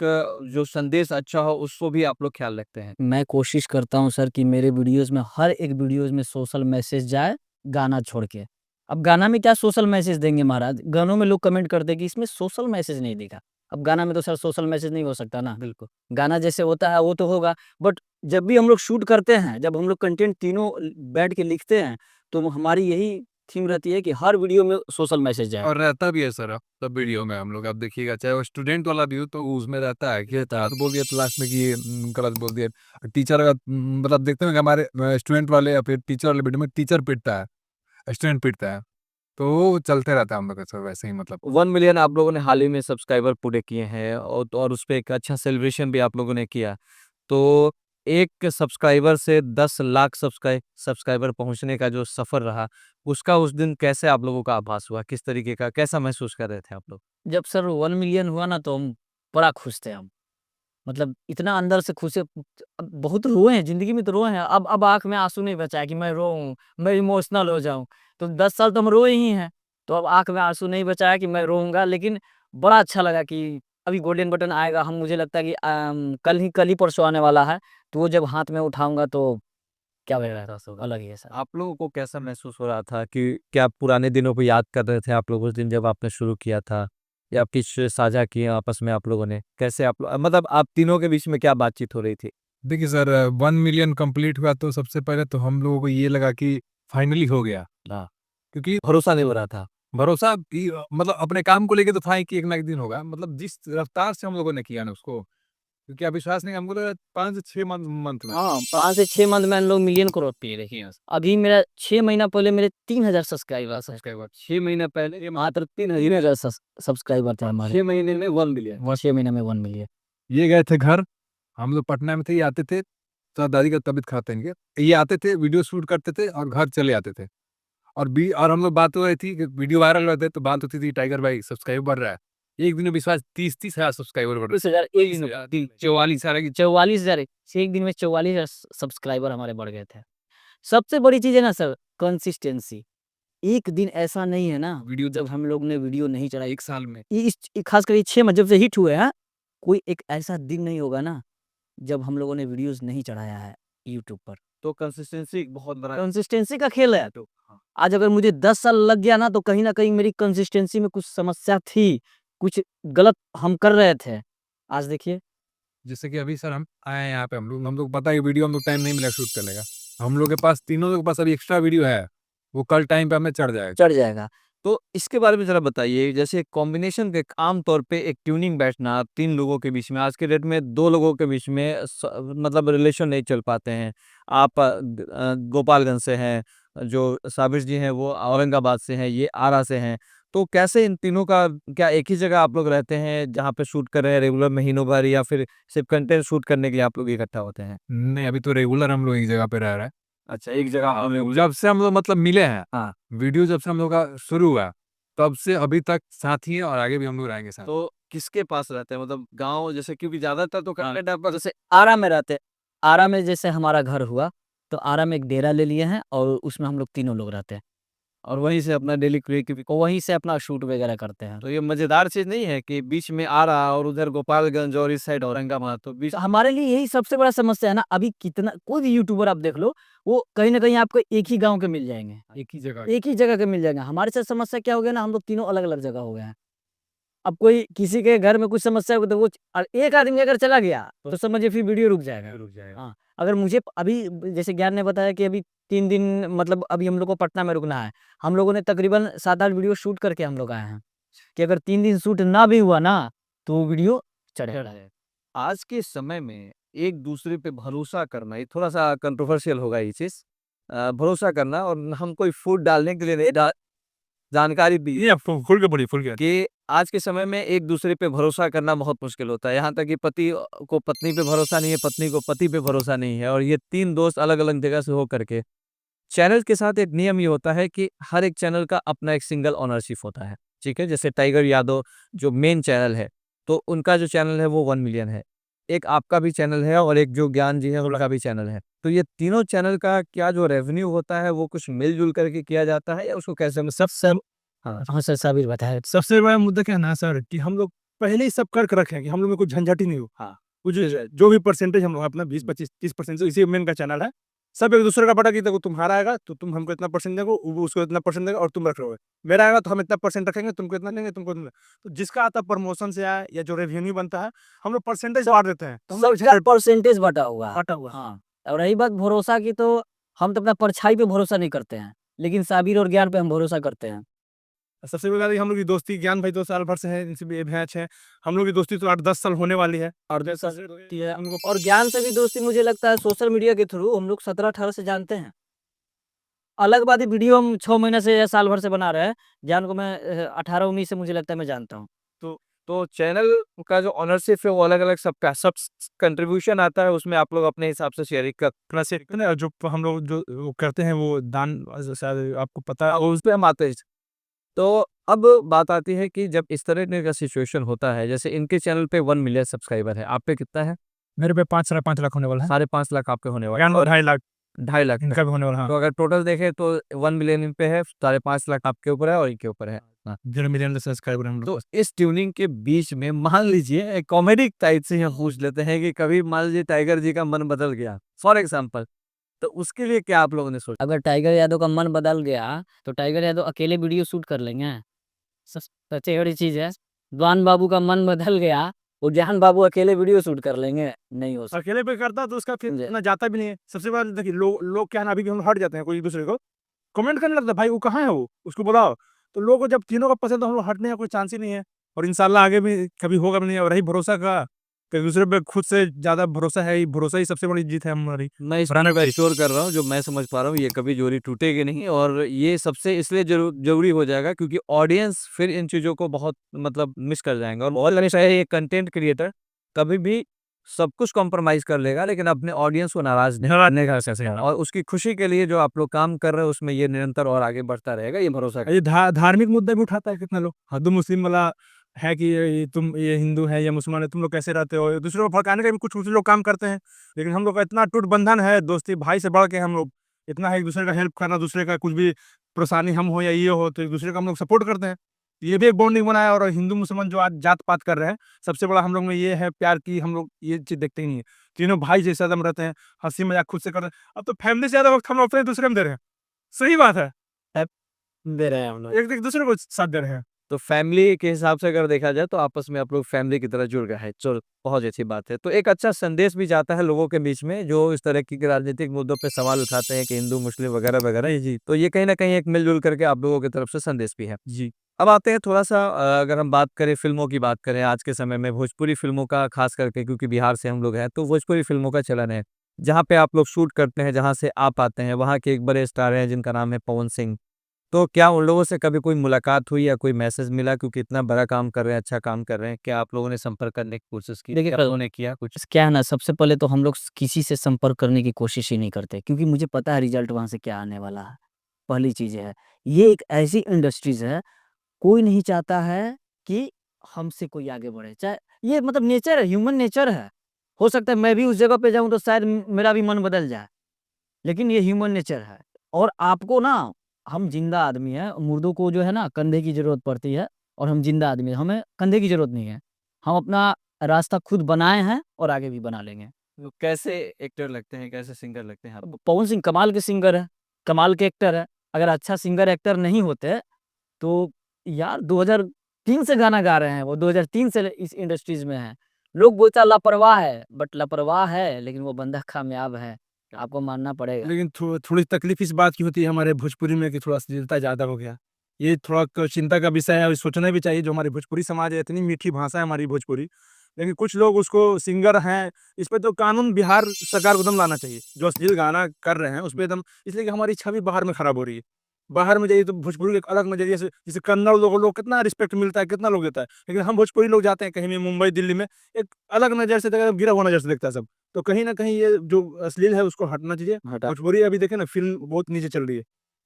Speaker 4: जो संदेश अच्छा हो उसको भी आप लोग ख़्याल रखते हैं?
Speaker 2: मैं कोशिश करता हूँ सर कि मेरे वीडियोज़ में हर एक वीडियोज़ में सोशल मैसेज जाए, गाना छोड़ के। अब गाना में क्या सोशल मैसेज देंगे महाराज? गानों में लोग कमेंट करते हैं कि इसमें सोशल मैसेज नहीं दिखा। अब गाना में तो सर सोशल मैसेज नहीं हो सकता ना।
Speaker 4: बिल्कुल।
Speaker 2: गाना जैसे होता है वो तो होगा, बट जब भी हम लोग शूट करते हैं, जब हम लोग कंटेंट तीनों बैठ के लिखते हैं, तो हमारी यही थीम रहती है कि हर वीडियो में सोशल मैसेज जाए।
Speaker 6: और रहता भी है सर अब सब वीडियो में हम लोग आप देखिएगा चाहे वो स्टूडेंट वाला भी हो तो उसमें रहता है कि था तो बोल दिया तो लास्ट में कि ये गलत बोल दिया टीचर अगर मतलब देखते हैं कि हमारे स्टूडेंट वाले या फिर टीचर वाले वीडियो में टीचर पिटता है स्टूडेंट पिटता है तो वो चलते रहता है हम लोग का सर वैसे ही मतलब
Speaker 4: 1 मिलियन आप लोगों ने हाल ही में सब्सक्राइबर पूरे किए हैं और उसपे एक अच्छा सेलिब्रेशन भी आप लोगों ने किया। तो एक सब्सक्राइबर से 10 लाख सब्सक्राइबर पहुँचने का जो सफ़र रहा, उसका उस दिन कैसे आप लोगों का आभास हुआ? किस तरीके का कैसा महसूस कर रहे थे आप लोग?
Speaker 2: जब सर 1 मिलियन हुआ ना तो हम बड़ा खुश थे हम। मतलब इतना अंदर से खुश है, अब बहुत रोए हैं, ज़िंदगी में तो रोए हैं। अब आँख में आँसू नहीं बचा है कि मैं रोऊँ, मैं इमोशनल हो जाऊँ। तो 10 साल तो हम रोए ही हैं, तो अब आँख में आँसू नहीं बचा है कि मैं रोऊँगा। लेकिन बड़ा अच्छा लगा कि अभी गोल्डन बटन आएगा, हम मुझे लगता है कि कल ही परसों आने वाला है, तो वो जब हाथ में उठाऊँगा तो क्या एहसास होगा, अलग ही है सर।
Speaker 4: आप लोगों को कैसा महसूस हो रहा था कि क्या पुराने दिनों को याद कर रहे थे आप लोग उस दिन जब आपने शुरू किया था? या कुछ साझा किए आपस में आप लोगों ने? कैसे आप मतलब आप तीनों के बीच में क्या बातचीत हो रही थी?
Speaker 6: देखिए सर 1 मिलियन कंप्लीट हुआ तो सबसे पहले तो हम लोगों को ये लगा कि फाइनली हो गया
Speaker 4: हाँ,
Speaker 6: क्योंकि
Speaker 4: भरोसा नहीं हो रहा था।
Speaker 6: भरोसा कि मतलब अपने काम को लेके तो था ही कि एक ना एक दिन होगा मतलब जिस रफ्तार से हम लोगों ने किया ना उसको क्योंकि आप विश्वास नहीं हमको लगा 5 से 6 मंथ में
Speaker 2: हाँ, 5 से 6 मंथ में हम लोग मिलियन करोड़ पे देखिए। अभी मेरा 6 महीना पहले मेरे 3000 सब्सक्राइबर्स हैं।
Speaker 4: 6 महीने पहले
Speaker 2: मात्र 3000 सब्सक्राइबर थे हमारे।
Speaker 4: 6 महीने में 1 मिलियन।
Speaker 2: 6 महीने में 1 मिलियन।
Speaker 6: ये गए थे घर हम लोग पटना में थे ये आते थे तो दादी का तबीयत खराब था इनके ये आते थे वीडियो शूट करते थे और घर चले आते थे और हम लोग बात हो रही थी कि वीडियो वायरल होते तो बात होती थी टाइगर भाई सब्सक्राइबर बढ़ रहा है एक दिन में विश्वास 30 हजार सब्सक्राइबर बढ़
Speaker 2: 20,000 एक दिन में
Speaker 6: 44 हजार की
Speaker 2: 44,000 एक दिन में 44,000 सब्सक्राइबर हमारे बढ़ गए थे। सबसे बड़ी चीज़ है ना सर, कंसिस्टेंसी। एक दिन ऐसा नहीं है ना
Speaker 6: वीडियो
Speaker 2: जब हम लोग ने वीडियो नहीं चढ़ाई।
Speaker 6: एक साल में
Speaker 2: खास कर ये 6 मंथ जब से हिट हुए हैं, कोई एक ऐसा दिन नहीं होगा ना जब हम लोगों ने वीडियोस नहीं चढ़ाया है यूट्यूब पर।
Speaker 4: तो कंसिस्टेंसी एक बहुत बड़ा
Speaker 2: कंसिस्टेंसी का खेल है।
Speaker 4: तो हाँ।
Speaker 2: आज अगर मुझे 10 साल लग गया ना तो कहीं न कहीं मेरी कंसिस्टेंसी में कुछ समस्या थी, कुछ गलत हम कर रहे थे। आज देखिए
Speaker 6: जैसे कि अभी सर हम आए हैं यहाँ पे हम लोग पता है वीडियो हम लोग टाइम नहीं मिला शूट करने का हम लोग के पास तीनों लोग के पास अभी एक्स्ट्रा वीडियो है वो कल टाइम पे हमें चढ़ जाएगा
Speaker 2: चढ़ जाएगा।
Speaker 4: तो इसके बारे में ज़रा बताइए जैसे कॉम्बिनेशन के आम तौर पे एक ट्यूनिंग बैठना 3 लोगों के बीच में आज के डेट में 2 लोगों के बीच में मतलब रिलेशन नहीं चल पाते हैं। आप गोपालगंज से हैं, जो साबिर जी हैं वो औरंगाबाद से हैं, ये आरा से हैं। तो कैसे इन तीनों का क्या एक ही जगह आप लोग रहते हैं जहाँ पे शूट कर रहे हैं रेगुलर महीनों भर या फिर सिर्फ कंटेंट शूट करने के लिए आप लोग इकट्ठा होते हैं?
Speaker 6: नहीं अभी तो रेगुलर हम लोग एक जगह पे रह रहे हैं
Speaker 4: अच्छा, एक जगह हम लोग
Speaker 6: जब से हम लोग मतलब मिले हैं
Speaker 4: हाँ।
Speaker 6: वीडियो जब से हम लोग का शुरू हुआ तब से अभी तक साथ ही है और आगे भी हम लोग रहेंगे साथ
Speaker 4: तो किसके पास रहते हैं? मतलब गाँव जैसे क्योंकि ज़्यादातर तो कंटेंट आप
Speaker 2: जैसे आरा में रहते, आरा में जैसे हमारा घर हुआ, तो आरा में एक डेरा ले लिए हैं और उसमें हम लोग तीनों लोग रहते हैं।
Speaker 4: और वहीं से अपना डेली क्रिएटिव
Speaker 2: और वहीं से अपना शूट वगैरह करते हैं।
Speaker 4: तो ये मज़ेदार चीज़ नहीं है कि बीच में आरा और उधर गोपालगंज और इस साइड औरंगाबाद तो बीच
Speaker 2: तो हमारे लिए यही सबसे बड़ा समस्या है ना, अभी कितना कोई भी यूट्यूबर आप देख लो, वो कहीं न कहीं आपको एक ही गाँव के मिल जाएँगे,
Speaker 6: एक ही जगह
Speaker 2: एक ही जगह के मिल जाएँगे। हमारे साथ समस्या क्या हो गया ना, हम लोग तीनों अलग-अलग जगह हो गए हैं। अब कोई किसी के घर में कुछ समस्या हो तो वो एक आदमी अगर चला गया, तो समझिए फिर वीडियो रुक जाएगा। हाँ, अगर मुझे अभी जैसे ज्ञान ने बताया कि अभी 3 दिन मतलब अभी हम लोग को पटना में रुकना है। हम लोगों ने तकरीबन 7-8 वीडियो शूट करके हम लोग आए हैं, कि अगर 3 दिन शूट ना भी हुआ ना, तो वो वीडियो चढ़ेगा।
Speaker 4: आज के समय में एक दूसरे पे भरोसा करना ये थोड़ा-सा कंट्रोवर्शियल होगा ये चीज़। भरोसा करना और हम कोई फूड डालने के लिए नहीं जानकारी दी
Speaker 3: ये खुल के बोलिए, खुल के।
Speaker 4: कि आज के समय में एक दूसरे पे भरोसा करना बहुत मुश्किल होता है। यहाँ तक कि पति को पत्नी पे भरोसा नहीं है, पत्नी को पति पे भरोसा नहीं है, और ये 3 दोस्त अलग-अलग जगह से हो करके चैनल के साथ एक नियम ये होता है कि हर एक चैनल का अपना एक सिंगल ओनरशिप होता है, ठीक है? जैसे टाइगर यादव जो मेन चैनल है, तो उनका जो चैनल है वो 1 मिलियन है। एक आपका भी चैनल है और एक जो ज्ञान जी है उनका भी चैनल है। तो ये तीनों चैनल का क्या जो रेवेन्यू होता है वो कुछ मिल-जुल करके किया जाता है या उसको कैसे
Speaker 3: सब
Speaker 2: हाँ सर, साबिर बताया।
Speaker 3: सबसे बड़ा मुद्दा क्या है ना सर, कि हम लोग पहले ही सब कर के रखे हैं कि हम लोग में कुछ झंझट ही नहीं हो।
Speaker 4: हाँ।
Speaker 3: कुछ जो भी परसेंटेज हम लोग अपना 20, 25, 30% से इसी मेन का चैनल है। सब एक दूसरे का पता कि देखो तुम्हारा आएगा तो तुम हमको इतना परसेंट दोगे, वो उसको इतना परसेंट देगा और तुम रख लोगे। मेरा आएगा तो हम इतना परसेंट रखेंगे, तुमको इतना देंगे, तुमको इतना। तो जिसका आता है प्रमोशन से आया या जो रेवेन्यू बनता है, हम लोग परसेंटेज बाँट देते हैं। तो हम लोग
Speaker 2: सबका परसेंटेज बटा हुआ है।
Speaker 3: बाँटा हुआ है।
Speaker 2: हाँ, और रही बात भरोसा की, तो हम तो अपना परछाई पे भरोसा नहीं करते हैं, लेकिन साबिर और ज्ञान पे हम भरोसा करते हैं।
Speaker 3: सबसे बड़ी बात है कि हम लोग की दोस्ती, ज्ञान भाई 2 साल भर से है, इनसे भी मैच है। हम लोग की दोस्ती तो 8-10 साल होने वाली है। और 10 साल से
Speaker 2: दोस्ती है और ज्ञान से भी दोस्ती मुझे लगता है सोशल मीडिया के थ्रू हम लोग 17-18 से जानते हैं। अलग बात है वीडियो हम 6 महीने से या साल भर से बना रहे हैं, ज्ञान को मैं 18-19 से मुझे लगता है मैं जानता हूँ।
Speaker 4: तो चैनल का जो ओनरशिप है वो अलग-अलग सबका सब कंट्रीब्यूशन आता है, उसमें आप लोग अपने हिसाब से शेयरिंग कर
Speaker 3: अपना से ना, जो हम लोग जो वो करते हैं वो दान, शायद आपको पता है।
Speaker 4: उस पे हम आते हैं। तो अब बात आती है कि जब इस तरह का सिचुएशन होता है, जैसे इनके चैनल पे 1 मिलियन सब्सक्राइबर है, आप पे कितना है?
Speaker 3: मेरे पे 5 साढ़े 5 लाख होने वाला है।
Speaker 4: 5.5 लाख आपके होने वाले
Speaker 3: ज्ञान
Speaker 4: और
Speaker 3: 2.5 लाख
Speaker 4: 2.5 लाख
Speaker 3: इनका भी होने वाला है।
Speaker 4: तो अगर टोटल देखें तो 1 मिलियन इन पे है, 5.5 लाख आपके ऊपर है और इनके ऊपर है। हाँ।
Speaker 3: 1.5 मिलियन सब्सक्राइबर हम लोग।
Speaker 4: तो इस ट्यूनिंग के बीच में मान लीजिए एक कॉमेडी टाइप से हम पूछ लेते हैं कि कभी मान लीजिए टाइगर जी का मन बदल गया, फॉर एग्जाम्पल, तो उसके लिए क्या आप लोगों ने सोचा?
Speaker 2: अगर टाइगर यादव का मन बदल गया, तो टाइगर यादव अकेले वीडियो शूट कर लेंगे। सबसे बड़ी चीज़ है, जवान बाबू का मन बदल गया, वो जहान बाबू अकेले वीडियो शूट कर लेंगे? नहीं हो सकता।
Speaker 3: अकेले पे करता तो उसका फिर
Speaker 2: समझे?
Speaker 3: इतना जाता भी नहीं है। सबसे बड़ा देखिए, लोग क्या है ना, अभी भी हम हट जाते हैं कोई एक-दूसरे को, कमेंट करने लगता है, भाई वो कहाँ है वो? उसको बुलाओ। तो लोगों को जब तीनों का पसंद है, तो हम लोग हटने का कोई चांस ही नहीं है। और इंशाल्लाह आगे भी कभी होगा भी नहीं। और रही भरोसा का, तो एक-दूसरे पे खुद से ज़्यादा भरोसा है ही, भरोसा ही सबसे बड़ी जीत है हमारी।
Speaker 4: मैं इस
Speaker 3: पुराने
Speaker 4: पे श्योर कर रहा हूँ, जो मैं समझ पा रहा हूँ, ये कभी जोड़ी टूटेगी नहीं और ये सबसे इसलिए ज़रूरी हो जाएगा क्योंकि ऑडियंस फिर इन चीज़ों को बहुत मतलब मिस कर जाएँगे और हमेशा ये कंटेंट क्रिएटर कभी भी सब कुछ कॉम्प्रोमाइज़ कर लेगा, लेकिन अपने ऑडियंस को नाराज़ नहीं करने का कैसे और उसकी खुशी के लिए जो आप लोग काम कर रहे हो, उसमें ये निरंतर और आगे बढ़ता रहेगा, ये भरोसा
Speaker 3: ये धार्मिक मुद्दा भी उठाता है कितना लोग। हिंदू मुस्लिम वाला है कि ये हिंदू है या मुसलमान है, तुम लोग कैसे रहते हो? दूसरे को भड़काने का भी कुछ लोग काम करते हैं। लेकिन हम लोग का इतना अटूट बंधन है, दोस्ती भाई से बढ़ के हम लोग इतना है, एक-दूसरे का हेल्प करना, दूसरे का कुछ भी परेशानी हम हो या ये हो, तो एक-दूसरे का हम लोग सपोर्ट करते हैं। ये भी एक बॉन्डिंग बना है। और हिंदू मुसलमान जो आज जात-पात कर रहे हैं, सबसे बड़ा हम लोग में ये है प्यार की, हम लोग ये चीज़ देखते ही नहीं है। तीनों भाई जैसे एकदम रहते हैं, हँसी-मज़ाक खुद से करते हैं। अब तो फैमिली से ज़्यादा वक़्त हम लोग अपने दूसरे में दे रहे हैं। सही बात है।
Speaker 2: दे रहे हैं हम लोग।
Speaker 3: एक दूसरे को साथ दे रहे हैं।
Speaker 4: तो फैमिली के हिसाब से अगर देखा जाए तो आपस में आप लोग फैमिली की तरह जुड़ गए हैं। चलो बहुत अच्छी बात है। तो एक अच्छा संदेश भी जाता है लोगों के बीच में जो इस तरह की राजनीतिक मुद्दों पे सवाल उठाते हैं कि हिंदू, मुस्लिम वगैरह-वगैरह। जी, तो ये कहीं न कहीं एक मिल-जुल करके आप लोगों की तरफ से संदेश भी है।
Speaker 3: जी।
Speaker 4: अब आते हैं थोड़ा-सा अगर हम बात करें फ़िल्मों की बात करें आज के समय में भोजपुरी फ़िल्मों का ख़ास करके क्योंकि बिहार से हम लोग हैं, तो भोजपुरी फ़िल्मों का चलन है। जहाँ पे आप लोग शूट करते हैं, जहाँ से आप आते हैं, वहाँ के एक बड़े स्टार हैं जिनका नाम है पवन सिंह। तो क्या उन लोगों से कभी कोई मुलाकात हुई या कोई मैसेज मिला क्योंकि इतना बड़ा काम कर रहे हैं, अच्छा काम कर रहे हैं? क्या आप लोगों ने संपर्क करने की कोशिश की?
Speaker 2: देखिए,
Speaker 4: क्या उन्होंने किया कुछ?
Speaker 2: क्या है ना, सबसे पहले तो हम लोग किसी से संपर्क करने की कोशिश ही नहीं करते, क्योंकि मुझे पता है रिजल्ट वहाँ से क्या आने वाला है। पहली चीज़ है, ये एक ऐसी इंडस्ट्रीज़ है, कोई नहीं चाहता है कि हमसे कोई आगे बढ़े। चाहे ये मतलब नेचर है, ह्यूमन नेचर है। हो सकता है मैं भी उस जगह पे जाऊँ तो शायद मेरा भी मन बदल जाए, लेकिन ये ह्यूमन नेचर है। और आपको ना, हम ज़िंदा आदमी हैं, मुर्दों को जो है ना कंधे की ज़रूरत पड़ती है, और हम ज़िंदा आदमी हैं, हमें कंधे की ज़रूरत नहीं है। हम अपना रास्ता खुद बनाए हैं और आगे भी बना लेंगे।
Speaker 4: तो कैसे एक्टर लगते हैं, कैसे सिंगर लगते हैं आप?
Speaker 2: अब पवन सिंह कमाल के सिंगर है, कमाल के एक्टर है। अगर अच्छा सिंगर एक्टर नहीं होते, तो यार 2003 से गाना गा रहे हैं वो, 2003 से इस इंडस्ट्रीज़ में हैं। लोग बोलता है लापरवाह है, बट लापरवाह है, लेकिन वो बंदा कामयाब है, आपको मानना पड़ेगा।
Speaker 3: लेकिन थोड़ी तकलीफ इस बात की होती है हमारे भोजपुरी में कि थोड़ा अश्लीलता ज़्यादा हो गया। ये थोड़ा चिंता का विषय है और सोचना भी चाहिए। जो हमारी भोजपुरी समाज है, इतनी मीठी भाषा है हमारी भोजपुरी, लेकिन कुछ लोग उसको सिंगर हैं, इस पे तो कानून बिहार सरकार को एकदम लाना चाहिए। जो अश्लील गाना कर रहे हैं उस पे एकदम, इसलिए कि हमारी छवि बाहर में खराब हो रही है। बाहर में जाइए तो भोजपुरी का एक अलग नजरिए जैसे जैसे कन्नड़ लोग कितना रिस्पेक्ट मिलता है, कितना लोग देता है, लेकिन हम भोजपुरी लोग जाते हैं कहीं भी मुंबई दिल्ली में, एक अलग नजर से देखा, गिरा हुआ नजर से देखता है सब। तो कहीं ना कहीं ये जो अश्लील है उसको हटना चाहिए।
Speaker 2: हटा
Speaker 3: भोजपुरी अभी देखे ना, फिल्म बहुत नीचे चल रही है।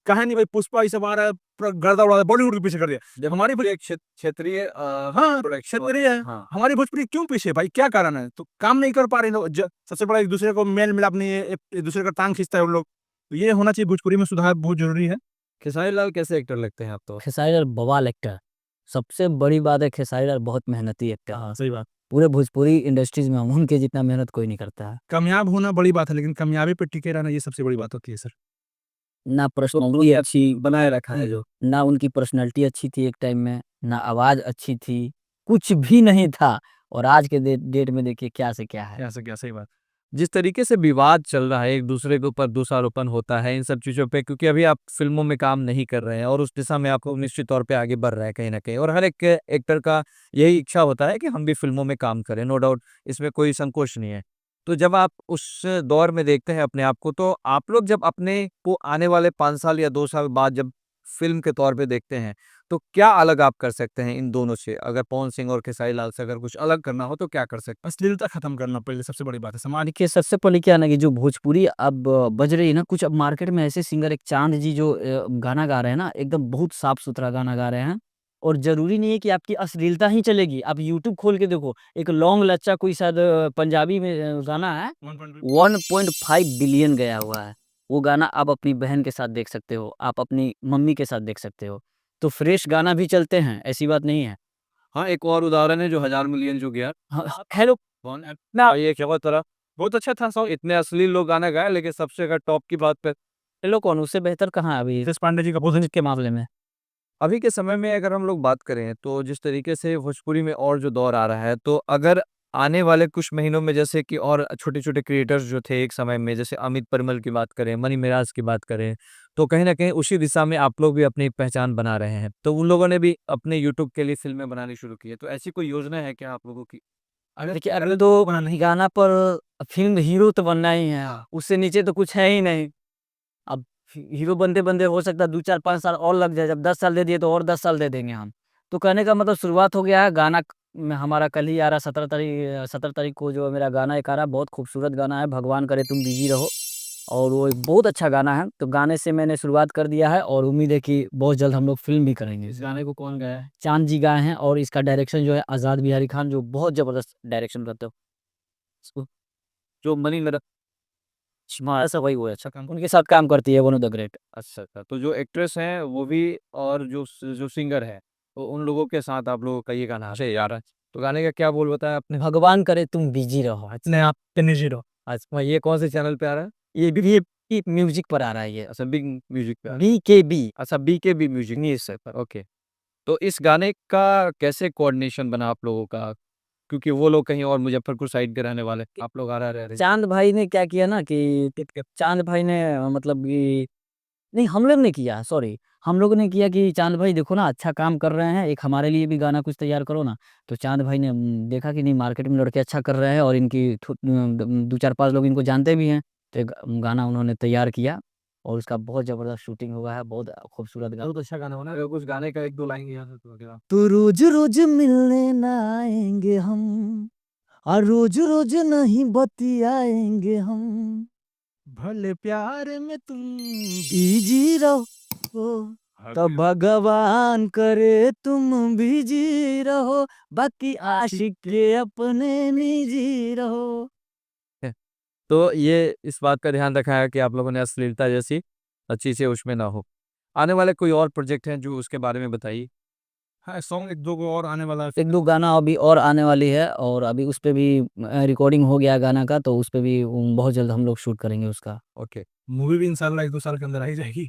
Speaker 3: कहा नहीं भाई, पुष्पा ये सब आ रहा है, पूरा गर्दा उड़ा रहा है, बॉलीवुड के पीछे कर दिया।
Speaker 6: जब
Speaker 3: हमारी
Speaker 6: हमारी एक क्षेत्रीय
Speaker 3: हाँ
Speaker 6: प्रोडक्शन
Speaker 3: क्षेत्रीय है,
Speaker 6: हाँ
Speaker 3: हमारी भोजपुरी क्यों पीछे है भाई, क्या कारण है? तो काम नहीं कर पा रहे लोग, सबसे बड़ा एक दूसरे को मेल मिलाप नहीं है, एक दूसरे का टांग खींचता है उन लोग। तो ये होना चाहिए, भोजपुरी में सुधार बहुत जरूरी है।
Speaker 4: खेसारी लाल कैसे एक्टर लगते हैं आपको?
Speaker 2: खेसारी लाल बवाल एक्टर। सबसे बड़ी बात है खेसारी लाल बहुत मेहनती एक्टर है।
Speaker 3: हाँ सही बात।
Speaker 2: पूरे भोजपुरी इंडस्ट्रीज में उनके जितना मेहनत कोई नहीं करता है।
Speaker 3: कामयाब होना बड़ी बात है, लेकिन कामयाबी पे टिके रहना ये सबसे बड़ी बात होती है सर।
Speaker 2: ना पर्सनैलिटी अच्छी,
Speaker 4: बनाए रखा है जो।
Speaker 2: ना उनकी पर्सनैलिटी अच्छी थी एक टाइम में, ना आवाज़ अच्छी थी, कुछ भी नहीं था। और आज के डेट में देखिए क्या से क्या है।
Speaker 3: ऐसा क्या, सही बात।
Speaker 4: जिस तरीके से विवाद चल रहा है, एक दूसरे के ऊपर दोषारोपण होता है इन सब चीज़ों पे, क्योंकि अभी आप फिल्मों में काम नहीं कर रहे हैं और उस दिशा में आपको निश्चित तौर पे आगे बढ़ रहा है कहीं ना कहीं, और हर एक एक्टर का यही इच्छा होता है कि हम भी फिल्मों में काम करें, नो डाउट, इसमें कोई संकोच नहीं है। तो जब आप उस दौर में देखते हैं अपने आप को, तो आप लोग जब अपने को आने वाले 5 साल या 2 साल बाद जब फिल्म के तौर पे देखते हैं, तो क्या अलग आप कर सकते हैं इन दोनों से? अगर पवन सिंह और खेसारी लाल से अगर कुछ अलग करना हो तो क्या कर सकते हैं?
Speaker 3: अश्लीलता खत्म करना पहले सबसे बड़ी बात है समाज।
Speaker 2: देखिए सबसे पहले क्या है ना कि जो भोजपुरी अब बज रही है ना, कुछ अब मार्केट में ऐसे सिंगर, एक चांद जी जो गाना गा रहे हैं ना, एकदम बहुत साफ सुथरा गाना गा रहे हैं। और जरूरी नहीं है कि आपकी अश्लीलता ही चलेगी। आप यूट्यूब खोल के देखो, एक लॉन्ग लच्चा कोई शायद पंजाबी में गाना है, 1.5 बिलियन गया हुआ है। वो गाना आप अपनी बहन के साथ देख सकते हो, आप अपनी मम्मी के साथ देख सकते हो। तो फ्रेश गाना भी चलते हैं, ऐसी बात नहीं है।
Speaker 4: हाँ, एक और उदाहरण है जो 1000 मिलियन जो गया।
Speaker 2: हाँ, हेलो
Speaker 4: कौन है?
Speaker 2: ना,
Speaker 4: ये क्या हुआ तरह, बहुत अच्छा था सॉन्ग, इतने अश्लील लोग गाना गाए, लेकिन सबसे अगर टॉप की बात पे,
Speaker 2: हेलो कौन, उससे बेहतर कहाँ है अभी
Speaker 3: रितेश पांडे जी का
Speaker 2: म्यूजिक के मामले में।
Speaker 4: अभी के समय में अगर हम लोग बात करें तो जिस तरीके से भोजपुरी में और जो दौर आ रहा है, तो अगर आने वाले कुछ महीनों में जैसे कि और छोटे-छोटे क्रिएटर्स जो थे एक समय में, जैसे अमित परिमल की बात करें, मनी मिराज की बात करें, तो कहीं न कहीं उसी दिशा में आप लोग भी अपनी एक पहचान बना रहे हैं। तो उन लोगों ने भी अपने यूट्यूब के लिए फ़िल्में बनानी शुरू की है। तो ऐसी कोई योजना है क्या आप लोगों की?
Speaker 2: देखिए अगले तो गाना पर फिल्म हीरो तो बनना ही है, उससे नीचे तो कुछ है ही नहीं। अब हीरो बनते-बनते हो सकता है 2, 4, 5 साल और लग जाए, जब 10 साल दे दिए तो और 10 साल दे देंगे हम। तो कहने का मतलब शुरुआत हो गया है गाना में हमारा, कल ही आ रहा 17 तारीख को जो मेरा गाना एक आ रहा है, बहुत खूबसूरत गाना है, भगवान करे तुम बिज़ी रहो। और वो एक बहुत अच्छा गाना है, तो गाने से मैंने शुरुआत कर दिया है और उम्मीद है कि बहुत जल्द हम लोग फ़िल्म भी करेंगे। इस गाने को कौन गाया है? चाँद जी गाए हैं और इसका डायरेक्शन जो है आज़ाद बिहारी खान, जो बहुत ज़बरदस्त डायरेक्शन करते हो। इसको जो मनी मेरा ऐसा वही वो है, अच्छा काम उनके साथ काम करती है वन ऑफ द ग्रेट।
Speaker 4: अच्छा, अच्छा। तो जो एक्ट्रेस हैं वो भी, और जो सिंगर है, तो उन लोगों के साथ आप लोगों का ये गाना है यार। तो गाने का क्या बोल बताया आपने?
Speaker 2: भगवान करे तुम बिज़ी रहो।
Speaker 3: अपने आप पे निजी रहो।
Speaker 4: अच्छा, ये कौन से चैनल पे आ रहा है?
Speaker 2: ये भी म्यूज़िक पर आ रहा है ये।
Speaker 4: अच्छा, बिग म्यूजिक पे आ रहा है।
Speaker 2: बीकेबी।
Speaker 4: अच्छा, BKB music.
Speaker 2: News paper.
Speaker 4: Okay. तो इस गाने का कैसे कोऑर्डिनेशन बना आप लोगों का? क्योंकि वो लोग कहीं और मुज़फ्फरपुर साइड के रहने वाले, आप लोग आरा रह रहे हैं।
Speaker 2: चाँद भाई ने क्या किया ना कि चाँद भाई ने मतलब कि नहीं, हम लोग ने किया, सॉरी, हम लोगों ने किया कि चाँद भाई देखो ना अच्छा काम कर रहे हैं, एक हमारे लिए भी गाना कुछ तैयार करो ना। तो चाँद भाई ने देखा कि नहीं मार्केट में लड़के अच्छा कर रहे हैं और इनकी 2, 4, 5 लोग इनको जानते भी हैं। तो एक गाना उन्होंने तैयार किया और उसका बहुत ज़बरदस्त शूटिंग हुआ है, बहुत खूबसूरत गाना।
Speaker 6: बहुत अच्छा गाना बना है। अगर कुछ गाने का 1-2 लाइन याद है तो अगर
Speaker 2: तो रोज-रोज मिलने ना आएँगे हम, और रोज-रोज नहीं बतियाएँगे हम।
Speaker 3: भले प्यार में तुम
Speaker 2: बिजी रहो, तब भगवान करे तुम बिजी रहो, बाकी आशिक के अपने निजी रहो।
Speaker 4: तो ये इस बात का ध्यान रखा है कि आप लोगों ने अश्लीलता जैसी चीज़ें उसमें ना हो। आने वाले कोई और प्रोजेक्ट हैं जो उसके बारे में बताइए?
Speaker 3: हाँ, सॉन्ग 1-2 को और आने वाला है।
Speaker 2: 1-2 गाना अभी और आने वाली है और अभी उस पे भी रिकॉर्डिंग हो गया है गाना का, तो उस पे भी बहुत जल्द हम लोग शूट करेंगे उसका।
Speaker 4: ओके।
Speaker 3: मूवी भी इंशाल्लाह 1-2 साल के अंदर आ ही जाएगी।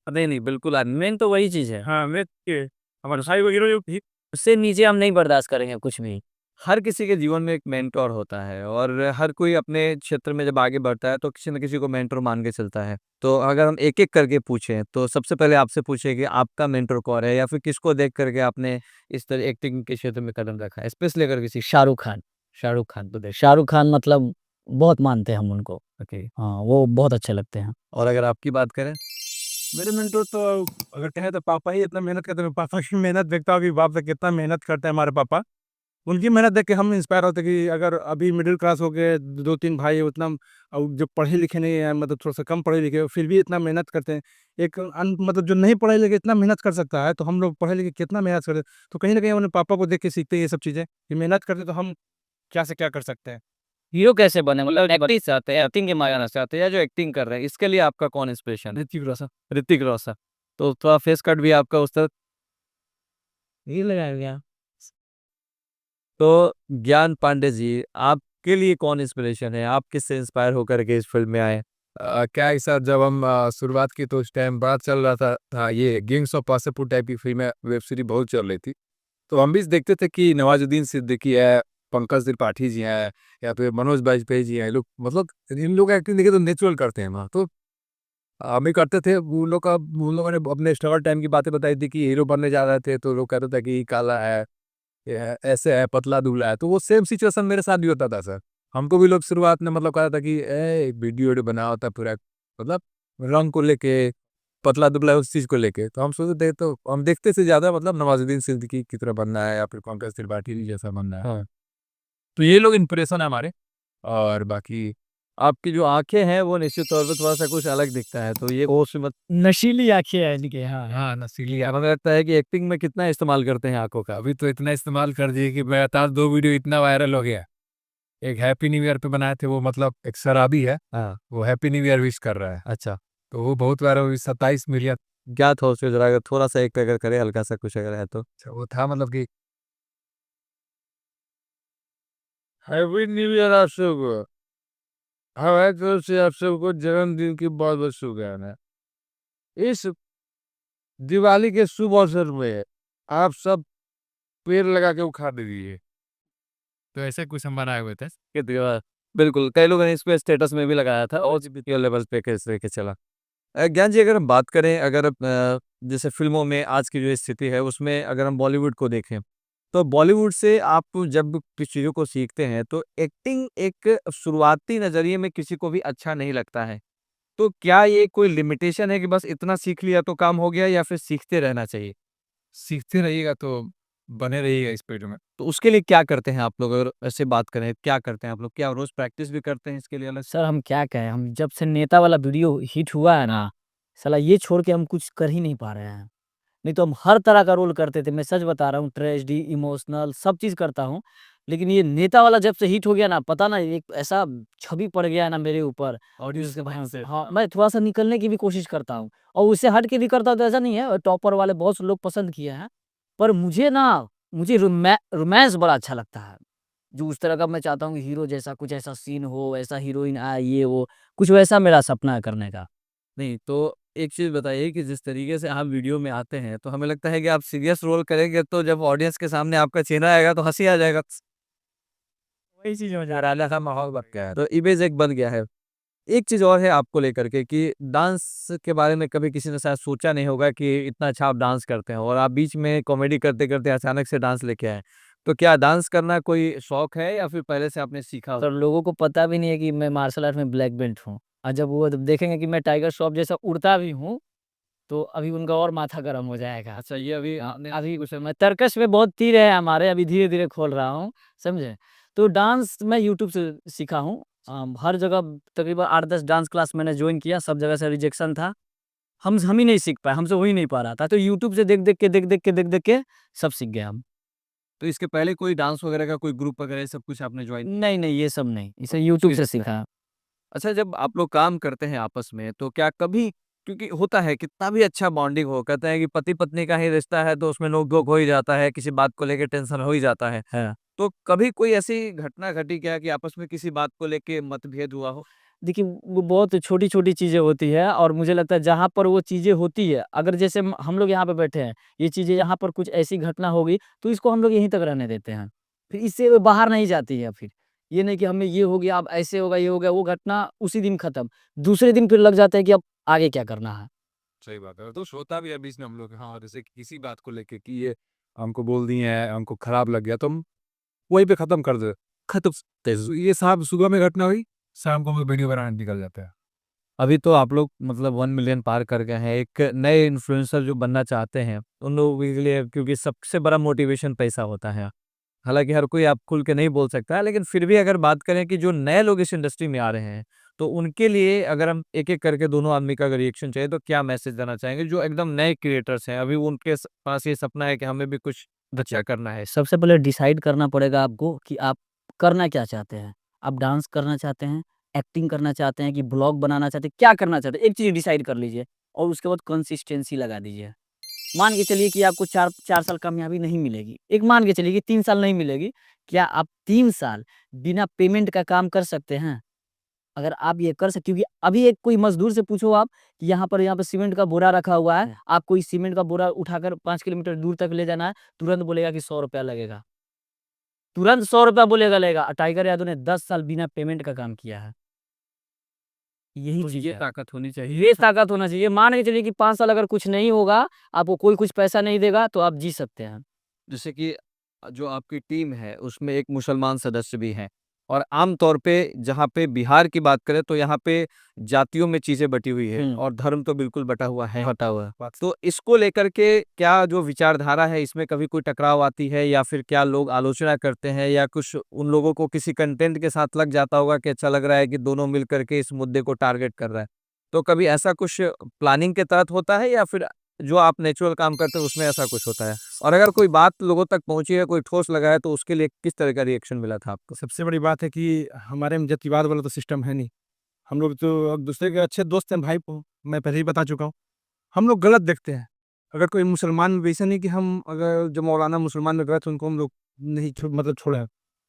Speaker 2: नहीं, नहीं, बिल्कुल मेन तो वही चीज़ है।
Speaker 3: हाँ, मैं ये हमारे साई वो हीरो जो
Speaker 2: उससे नीचे हम नहीं बर्दाश्त करेंगे कुछ भी।
Speaker 4: हर किसी के जीवन में एक मेंटर होता है, और हर कोई अपने क्षेत्र में जब आगे बढ़ता है तो किसी न किसी को मेंटर मान के चलता है। तो अगर हम एक-एक करके पूछें, तो सबसे पहले आपसे पूछें कि आपका मेंटर कौन है, या फिर किसको देख करके आपने इस तरह एक्टिंग के क्षेत्र में कदम रखा है? स्पेशली अगर किसी
Speaker 2: शाहरुख खान।
Speaker 4: शाहरुख खान तो देख।
Speaker 2: शाहरुख खान मतलब बहुत मानते हैं हम उनको।
Speaker 4: ओके।
Speaker 2: हाँ, वो बहुत अच्छे लगते हैं।
Speaker 4: और अगर आपकी बात करें?
Speaker 3: मेरे मेंटर तो अगर कहें तो पापा ही इतना मेहनत करते हैं। मैं पापा की मेहनत देखता हूँ कि बाप से कितना मेहनत करते हैं हमारे पापा। उनकी मेहनत देख के हम इंस्पायर होते हैं कि अगर अभी मिडिल क्लास हो गए 2-3 भाई उतना और जो पढ़े लिखे नहीं हैं मतलब थोड़ा-सा कम पढ़े लिखे हो, फिर भी इतना मेहनत करते हैं। एक मतलब जो नहीं पढ़े लिखे इतना मेहनत कर सकता है, तो हम लोग पढ़े लिखे कितना मेहनत करते हैं। तो कहीं न कहीं अपने पापा को देख के सीखते हैं ये सब चीज़ें, कि मेहनत करते तो हम क्या से क्या कर सकते हैं।
Speaker 4: हीरो कैसे बने? मतलब एक्टिंग से आते हैं, एक्टिंग के मायने से आते हैं या जो एक्टिंग कर रहे हैं, इसके लिए आपका कौन इंस्पिरेशन है?
Speaker 3: ऋतिक रोशन।
Speaker 4: ऋतिक रोशन। तो थोड़ा फेस कट भी आपका उस तरह।
Speaker 2: ये लगाया गया।
Speaker 4: तो ज्ञान पांडे जी, आपके लिए कौन इंस्पिरेशन है? आप किससे इंस्पायर होकर के इस फ़ील्ड में आए?
Speaker 6: क्या है सर, जब हम शुरुआत की तो उस टाइम बड़ा चल रहा था ये गैंग्स ऑफ वासेपुर टाइप की फिल्में, वेब सीरीज़ बहुत चल रही थी। तो हम भी देखते थे कि नवाज़ुद्दीन सिद्दीकी है, पंकज त्रिपाठी जी हैं या फिर मनोज बाजपेयी जी हैं, ये लोग मतलब इन लोग का एक्टिंग देखे तो नेचुरल करते हैं ना, तो हम भी करते थे। उन लोगों ने अपने स्ट्रगल टाइम की बातें बताई थी कि हीरो बनने जा रहे थे, तो लोग कहते थे कि काला है, ये है, ऐसे है, पतला-दुबला है, तो वो सेम सिचुएशन मेरे साथ भी होता था सर। हमको भी लोग शुरुआत में मतलब कहा था कि वीडियो-वोडियो बना होता है पूरा मतलब रंग को लेके, पतला-दुबला उस चीज़ को लेके। तो हम सोचते थे तो हम देखते थे ज़्यादा मतलब नवाज़ुद्दीन सिद्दीकी की तरह बनना है या फिर पंकज त्रिपाठी जी जैसा बनना है। हाँ। तो ये लोग इंस्पिरेशन है हमारे और बाकी
Speaker 4: आपकी जो आँखें हैं, वो निश्चित तौर पे थोड़ा-सा कुछ अलग दिखता है, तो ये होश मत।
Speaker 2: नशीली आँखें हैं इनके, हाँ।
Speaker 6: हाँ, नसीली है।
Speaker 4: हमें लगता है कि एक्टिंग में कितना इस्तेमाल करते हैं आँखों का?
Speaker 6: अभी तो इतना इस्तेमाल कर दिए कि लगातार 2 वीडियो इतना वायरल हो गया। एक हैप्पी न्यू ईयर पे बनाए थे, वो मतलब एक शराबी है,
Speaker 4: हाँ,
Speaker 6: वो हैप्पी न्यू ईयर विश कर रहा है।
Speaker 4: अच्छा।
Speaker 6: तो वो बहुत वायरल हुई, 27 मिलियन।
Speaker 4: क्या था उसमें ज़रा अगर थोड़ा-सा एक अगर करें हल्का-सा कुछ अगर है तो?
Speaker 6: अच्छा, वो था मतलब कि
Speaker 5: हैप्पी न्यू ईयर आप सबको। हमारी तरफ से आप सबको जन्मदिन की बहुत बहुत शुभकामनाएं। इस दिवाली के शुभ अवसर में आप सब पेड़ लगा के उखाड़ दीजिए।
Speaker 6: तो ऐसे कुछ हम बनाए हुए थे।
Speaker 4: कि बिल्कुल, कई लोगों ने इसको स्टेटस में भी लगाया था और जीपीटीओ लेवल पे किस तरीके चला। ज्ञान जी अगर हम बात करें अगर जैसे फ़िल्मों में आज की जो स्थिति है उसमें अगर हम बॉलीवुड को देखें, तो बॉलीवुड से आप जब किसी चीज़ों को सीखते हैं तो एक्टिंग एक शुरुआती नज़रिए में किसी को भी अच्छा नहीं लगता है। तो क्या ये कोई लिमिटेशन है कि बस इतना सीख लिया तो काम हो गया या फिर सीखते रहना चाहिए?
Speaker 6: सीखते रहिएगा तो बने रहिएगा इस फील्ड में।
Speaker 4: तो उसके लिए क्या करते हैं आप लोग अगर ऐसे बात करें, क्या करते हैं आप लोग? क्या रोज़ प्रैक्टिस भी करते हैं इसके लिए अलग से?
Speaker 2: सर हम क्या कहें, हम जब से नेता वाला वीडियो हिट हुआ है ना, साला ये छोड़ के हम कुछ कर ही नहीं पा रहे हैं। नहीं तो हम हर तरह का रोल करते थे, मैं सच बता रहा हूँ, ट्रेजेडी, इमोशनल सब चीज़ करता हूँ। लेकिन ये नेता वाला जब से हिट हो गया ना, पता ना एक ऐसा छवि पड़ गया है ना मेरे ऊपर,
Speaker 4: ऑडियंस के भरों से।
Speaker 2: हाँ, मैं थोड़ा-सा निकलने की भी कोशिश करता हूँ और उससे हट के भी करता हूँ तो ऐसा नहीं है, टॉपर वाले बहुत से लोग पसंद किए हैं। पर मुझे ना, मुझे रोमांस बड़ा अच्छा लगता है। जो उस तरह का मैं चाहता हूँ कि हीरो जैसा कुछ ऐसा सीन हो, ऐसा हीरोइन आए, ये वो, कुछ वैसा मेरा सपना है करने का।
Speaker 4: नहीं, तो एक चीज़ बताइए कि जिस तरीके से आप वीडियो में आते हैं, तो हमें लगता है कि आप सीरियस रोल करेंगे तो जब ऑडियंस के सामने आपका चेहरा आएगा तो हँसी आ जाएगा।
Speaker 2: वही चीज़ हो जा रहा है।
Speaker 6: डराने का माहौल बन गया है।
Speaker 4: तो इमेज एक बन गया है। एक चीज़ और है आपको लेकर के कि डांस के बारे में कभी किसी ने शायद सोचा नहीं होगा कि इतना अच्छा आप डांस करते हैं और आप बीच में कॉमेडी करते-करते अचानक से डांस लेके आए। तो क्या डांस करना कोई शौक है या फिर पहले से आपने सीखा?
Speaker 2: सर लोगों को पता भी नहीं है कि मैं मार्शल आर्ट में ब्लैक बेल्ट हूँ और जब वो जब देखेंगे कि मैं टाइगर श्रॉफ जैसा उड़ता भी हूँ, तो अभी उनका और माथा गरम हो जाएगा।
Speaker 4: अच्छा, ये अभी आपने
Speaker 2: अभी कुछ मैं तर्कश में बहुत तीर है हमारे, अभी धीरे-धीरे खोल रहा हूँ, समझे? तो डांस मैं यूट्यूब से सीखा हूँ। हर जगह तकरीबन 8-10 डांस क्लास मैंने जॉइन किया, सब जगह से रिजेक्शन था। हम ही नहीं सीख पाए, हमसे हो ही नहीं पा रहा था। तो यूट्यूब से देख-देख के सब सीख गए हम।
Speaker 4: तो इसके पहले कोई डांस वगैरह का कोई ग्रुप वगैरह ये सब कुछ आपने जॉइन?
Speaker 2: नहीं, नहीं ये सब नहीं, इसे यूट्यूब से सीखा।
Speaker 4: अच्छा, जब आप लोग काम करते हैं आपस में तो क्या कभी, क्योंकि होता है कितना भी अच्छा बॉन्डिंग हो, कहते हैं कि पति-पत्नी का ही रिश्ता है तो उसमें नोक-झोंक हो ही जाता है, किसी बात को लेके टेंशन हो ही जाता है।
Speaker 2: हाँ।
Speaker 4: तो कभी कोई ऐसी घटना घटी क्या कि आपस में किसी बात को लेके मतभेद हुआ हो?
Speaker 2: देखिए, वो बहुत छोटी-छोटी चीज़ें होती है और मुझे लगता है जहाँ पर वो चीज़ें होती है, अगर जैसे हम लोग यहाँ पे बैठे हैं, ये चीज़ें यहाँ पर कुछ ऐसी घटना हो गई, तो इसको हम लोग यहीं तक रहने देते हैं। फिर इससे वो बाहर नहीं जाती है फिर। ये नहीं कि हमें ये हो गया, अब ऐसे होगा, ये हो गया, वो घटना उसी दिन खत्म। दूसरे दिन फिर लग जाता है कि अब आगे क्या करना है।
Speaker 6: सही बात है। तो होता भी है बीच में हम लोग, हाँ, जैसे किसी बात को लेके कि ये हमको बोल दिए हैं, हमको खराब लग गया, तो हम वहीं पे खत्म कर दे खत्म। ये साहब सुबह में घटना हुई, शाम को हम लोग वीडियो बनाने निकल जाते हैं।
Speaker 4: अभी तो आप लोग मतलब 1 मिलियन पार कर गए हैं। एक नए इन्फ्लुएंसर जो बनना चाहते हैं, उन लोगों के लिए क्योंकि सबसे बड़ा मोटिवेशन पैसा होता है। हालाँकि हर कोई आप खुल के नहीं बोल सकता है, लेकिन फिर भी अगर बात करें कि जो नए लोग इस इंडस्ट्री में आ रहे हैं, तो उनके लिए अगर हम एक-एक करके दोनों आदमी का अगर रिएक्शन चाहिए, तो क्या मैसेज देना चाहेंगे? जो एकदम नए क्रिएटर्स हैं, अभी उनके पास ये सपना है कि हमें भी कुछ अच्छा करना है।
Speaker 2: सबसे पहले डिसाइड करना पड़ेगा आपको कि आप करना क्या चाहते हैं। आप डांस करना चाहते हैं, एक्टिंग करना चाहते हैं कि ब्लॉग बनाना चाहते हैं, क्या करना चाहते हैं? एक चीज़ डिसाइड कर लीजिए और उसके बाद कंसिस्टेंसी लगा दीजिए। मान के चलिए कि आपको 4 साल कामयाबी नहीं मिलेगी। एक मान के चलिए कि 3 साल नहीं मिलेगी। क्या आप 3 साल बिना पेमेंट का काम कर सकते हैं? अगर आप ये कर सकते, क्योंकि अभी एक कोई मज़दूर से पूछो आप कि यहाँ पे सीमेंट का बोरा रखा हुआ है, आपको इस सीमेंट का बोरा उठाकर 5 किलोमीटर दूर तक ले जाना है, तुरंत बोलेगा कि ₹100 लगेगा। तुरंत ₹100 बोलेगा लगेगा। टाइगर यादव ने 10 साल बिना पेमेंट का काम किया है। यही
Speaker 4: तो
Speaker 2: चीज़
Speaker 4: ये
Speaker 2: है।
Speaker 4: ताकत होनी चाहिए।
Speaker 2: ये ताकत होना चाहिए। मान के चलिए कि 5 साल अगर कुछ नहीं होगा, आपको कोई कुछ पैसा नहीं देगा, तो आप जी सकते हैं।
Speaker 4: जैसे कि जो आपकी टीम है उसमें एक मुसलमान सदस्य भी हैं और आम तौर पे जहाँ पे बिहार की बात करें तो यहाँ पे जातियों में चीज़ें बटी हुई है
Speaker 2: हुँ।
Speaker 4: और धर्म तो बिल्कुल बटा हुआ है।
Speaker 2: हटा हुआ है।
Speaker 4: तो इसको लेकर के क्या जो विचारधारा है इसमें कभी कोई टकराव आती है या फिर क्या लोग आलोचना करते हैं या कुछ उन लोगों को किसी कंटेंट के साथ लग जाता होगा कि अच्छा लग रहा है कि दोनों मिल करके इस मुद्दे को टारगेट कर रहा है। तो कभी ऐसा कुछ प्लानिंग के तहत होता है या फिर जो आप नेचुरल काम करते हैं उसमें ऐसा कुछ होता है? और अगर कोई बात लोगों तक पहुँची है, कोई ठोस लगा है तो उसके लिए किस तरह का रिएक्शन मिला था आपको?
Speaker 3: सबसे बड़ी बात है कि हमारे में जातिवाद वाला तो सिस्टम है नहीं। हम लोग तो एक दूसरे के अच्छे दोस्त हैं भाई को, मैं पहले ही बता चुका हूँ। हम लोग गलत देखते हैं। अगर कोई मुसलमान में वैसा नहीं कि हम अगर जो मौलाना मुसलमान में गए तो उनको हम लोग नहीं मतलब छोड़ा,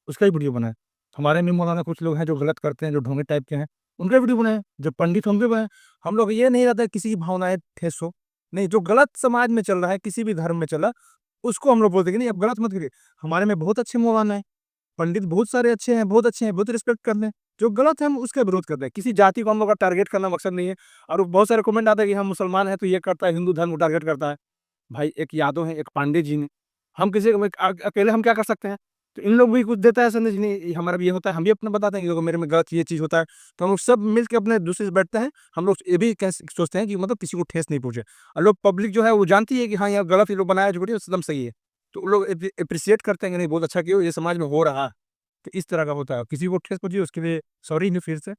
Speaker 3: उसका ही वीडियो बनाए। हमारे में मौलाना कुछ लोग हैं जो गलत करते हैं, जो ढोंगी टाइप के हैं, उनका वीडियो बनाए। जो पंडित हम भी बनाए। हम लोग ये नहीं रहता है किसी की भावनाएँ ठेस हो। नहीं, जो गलत समाज में चल रहा है, किसी भी धर्म में चला, उसको हम लोग बोलते हैं कि नहीं आप गलत मत करिए। हमारे में बहुत अच्छे मौलाना हैं, पंडित बहुत सारे अच्छे हैं, बहुत अच्छे हैं, बहुत रिस्पेक्ट करते हैं। जो गलत है हम उसका विरोध करते हैं। किसी जाति को हम लोग का टारगेट करना मकसद नहीं है। और बहुत सारे कमेंट आते हैं कि हम मुसलमान हैं तो ये करता है, हिंदू धर्म को टारगेट करता है। भाई एक यादव हैं, एक पांडे जी ने, हम किसी को अकेले हम क्या कर सकते हैं? तो इन लोग भी कुछ देता है संदेश, नहीं ये हमारा भी ये होता है, हम भी अपना बताते हैं कि देखो मेरे में गलत ये चीज़ होता है। तो हम लोग सब मिल के अपने दूसरे से बैठते हैं। हम लोग ये भी सोचते हैं कि मतलब किसी को ठेस नहीं पहुँचे। और लोग पब्लिक जो है वो जानती है कि हाँ, यार गलत ये लोग बनाया जो वीडियो एकदम सही है। तो वो लोग एप्रिशिएट करते हैं कि नहीं बहुत अच्छा किया, ये समाज में हो रहा है। तो इस तरह का होता है। किसी को ठेस पहुँची उसके लिए सॉरी नहीं फिर से।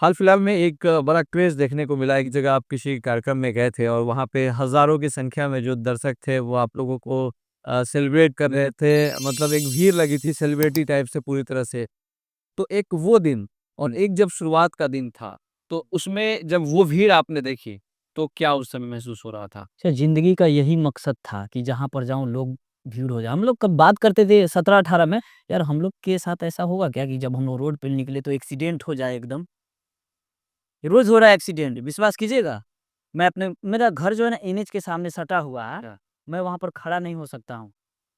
Speaker 4: हाल-फिलहाल में एक बड़ा क्रेज़ देखने को मिला। एक जगह आप किसी कार्यक्रम में गए थे और वहाँ पे हज़ारों की संख्या में जो दर्शक थे वो आप लोगों को सेलिब्रेट कर रहे थे। मतलब एक भीड़ लगी थी सेलिब्रिटी टाइप से पूरी तरह से। तो एक वो दिन और एक जब शुरुआत का दिन था, तो उसमें जब वो भीड़ आपने देखी, तो क्या उस समय महसूस हो रहा था?
Speaker 2: अच्छा, ज़िंदगी का यही मकसद था कि जहाँ पर जाऊँ लोग भीड़ हो जाए। हम लोग कब बात करते थे 17-18 में, यार हम लोग के साथ ऐसा होगा क्या कि जब हम लोग रोड पे निकले तो एक्सीडेंट हो जाए एकदम। रोज़ हो रहा है एक्सीडेंट, विश्वास कीजिएगा। मैं अपने मेरा घर जो है ना एनएच के सामने सटा हुआ है, मैं वहाँ पर खड़ा नहीं हो सकता हूँ।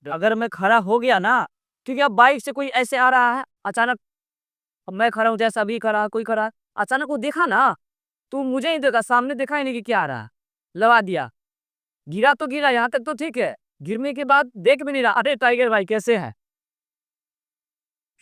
Speaker 2: अगर मैं खड़ा हो गया ना, क्योंकि अब बाइक से कोई ऐसे आ रहा है, अचानक अब मैं खड़ा हूँ जैसा अभी खड़ा है, कोई खड़ा है, अचानक वो देखा ना, तो मुझे ही देखा, सामने देखा ही नहीं कि क्या आ रहा है, लगा दिया। गिरा तो गिरा, यहाँ तक तो ठीक है, गिरने के बाद देख भी नहीं रहा, अरे टाइगर भाई कैसे हैं?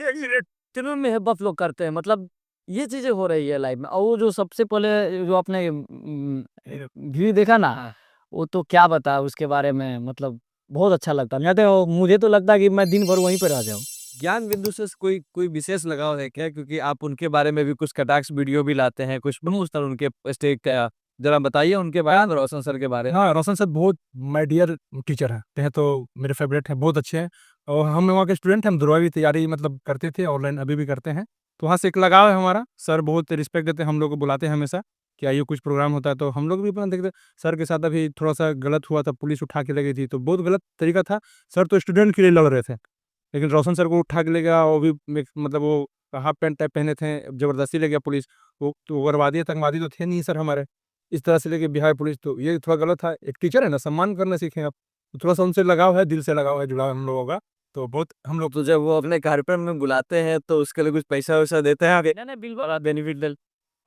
Speaker 2: एक्सीडेंट में है बफ लोग करते हैं, मतलब ये चीज़ें हो रही है लाइफ में। और वो जो सबसे पहले जो आपने व्यू देखा ना, वो तो क्या बताएँ उसके बारे में, मतलब बहुत अच्छा लगता है। मैं तो मुझे तो लगता है कि मैं दिन भर वहीं पे रह जाऊँ।
Speaker 4: ज्ञान बिंदु से कोई कोई विशेष लगाव है क्या? क्योंकि आप उनके बारे में भी कुछ कटाक्ष वीडियो भी लाते हैं, कुछ प्रमोशन उनके स्टेज का ज़रा बताइए उनके बयान रोशन सर के बारे में।
Speaker 3: हाँ, रोशन सर बहुत माय डियर टीचर हैं तो मेरे फेवरेट हैं, बहुत अच्छे हैं। और हम वहाँ के स्टूडेंट हैं, हम दुर्वा की तैयारी मतलब करते थे, ऑनलाइन अभी भी करते हैं। तो वहाँ से एक लगाव है हमारा। सर बहुत रिस्पेक्ट देते हैं, हम लोग को बुलाते हैं हमेशा कि आइए कुछ प्रोग्राम होता है तो हम लोग भी अपना देखते। सर के साथ अभी थोड़ा-सा गलत हुआ था, पुलिस उठा के ले गई थी, तो बहुत गलत तरीका था। सर तो स्टूडेंट के लिए लड़ रहे थे, लेकिन रोशन सर को उठा के ले गया, वो भी मतलब वो हाफ पैंट टाइप पहने थे, ज़बरदस्ती ले गया पुलिस। वो तो उग्रवादी आतंकवादी तो थे नहीं सर हमारे। इस तरह से लेके बिहार पुलिस, तो ये थोड़ा गलत था। एक टीचर है ना, सम्मान करना सीखें आप। तो थोड़ा-सा उनसे लगाव है, दिल से लगाव है, जुड़ाव हम लोगों का। तो बहुत हम लोग
Speaker 4: तो जब वो अपने कार्यक्रम में बुलाते हैं तो उसके लिए कुछ पैसा-वैसा देते हैं आगे?
Speaker 2: नहीं, नहीं, बिल्कुल बेनिफिट डल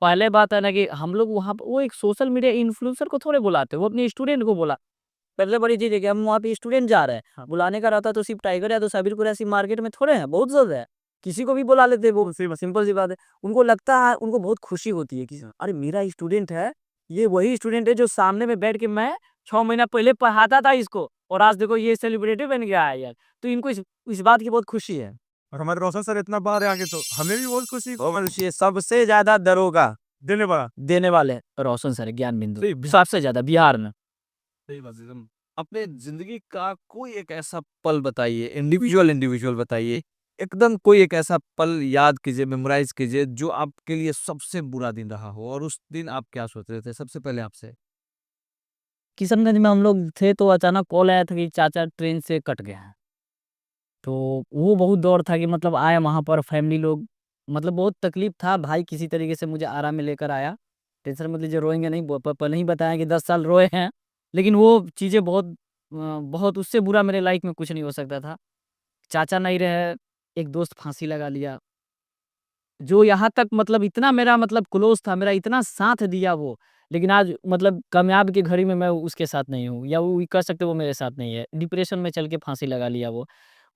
Speaker 2: पहले बात है ना कि हम लोग वहाँ पे वो एक सोशल मीडिया इन्फ्लुएंसर को थोड़े बुलाते, वो अपने स्टूडेंट को बुला। पहले बड़ी चीज़ है कि हम वहाँ पे स्टूडेंट जा रहे हैं, बुलाने का रहता तो सिर्फ टाइगर या तो साबिर कुरैशी मार्केट में थोड़े हैं, बहुत ज़्यादा है। किसी को भी बुला लेते हैं, वो सिंपल सी बात है। उनको लगता है, उनको बहुत खुशी होती है कि अरे मेरा स्टूडेंट है, ये वही स्टूडेंट है जो सामने में बैठ के मैं 6 महीना पहले पढ़ाता था इसको, और आज देखो ये सेलिब्रिटी बन गया है यार। तो इनको इस बात की बहुत खुशी है।
Speaker 3: और हमारे रोशन सर इतना बाहर आगे तो हमें भी बहुत खुशी
Speaker 2: ये सबसे ज्यादा दरोगा
Speaker 3: देने वाला।
Speaker 2: देने वाले रोशन सर है, ज्ञान बिंदु
Speaker 3: सही,
Speaker 2: सबसे ज्यादा बिहार में।
Speaker 4: सही बात है एकदम। अपने जिंदगी का कोई एक ऐसा पल बताइए, इंडिविजुअल बताइए, एकदम कोई एक ऐसा पल याद कीजिए, मेमोराइज कीजिए जो आपके लिए सबसे बुरा दिन रहा हो, और उस दिन आप क्या सोच रहे थे सबसे पहले आपसे।
Speaker 2: किशनगंज में हम लोग थे तो अचानक कॉल आया था कि चाचा ट्रेन से कट गए हैं। तो वो बहुत दौर था कि मतलब आए वहाँ पर फैमिली लोग, मतलब बहुत तकलीफ था। भाई किसी तरीके से मुझे आराम में लेकर आया। टेंशन मत लीजिए, रोएंगे नहीं, पहले ही बताया कि 10 साल रोए हैं। लेकिन वो चीज़ें बहुत उससे बुरा मेरे लाइफ में कुछ नहीं हो सकता था। चाचा नहीं रहे, एक दोस्त फांसी लगा लिया, जो यहाँ तक मतलब इतना मेरा मतलब क्लोज था, मेरा इतना साथ दिया वो। लेकिन आज मतलब कामयाब की घड़ी में मैं उसके साथ नहीं हूँ, या वो कह सकते वो मेरे साथ नहीं है। डिप्रेशन में चल के फांसी लगा लिया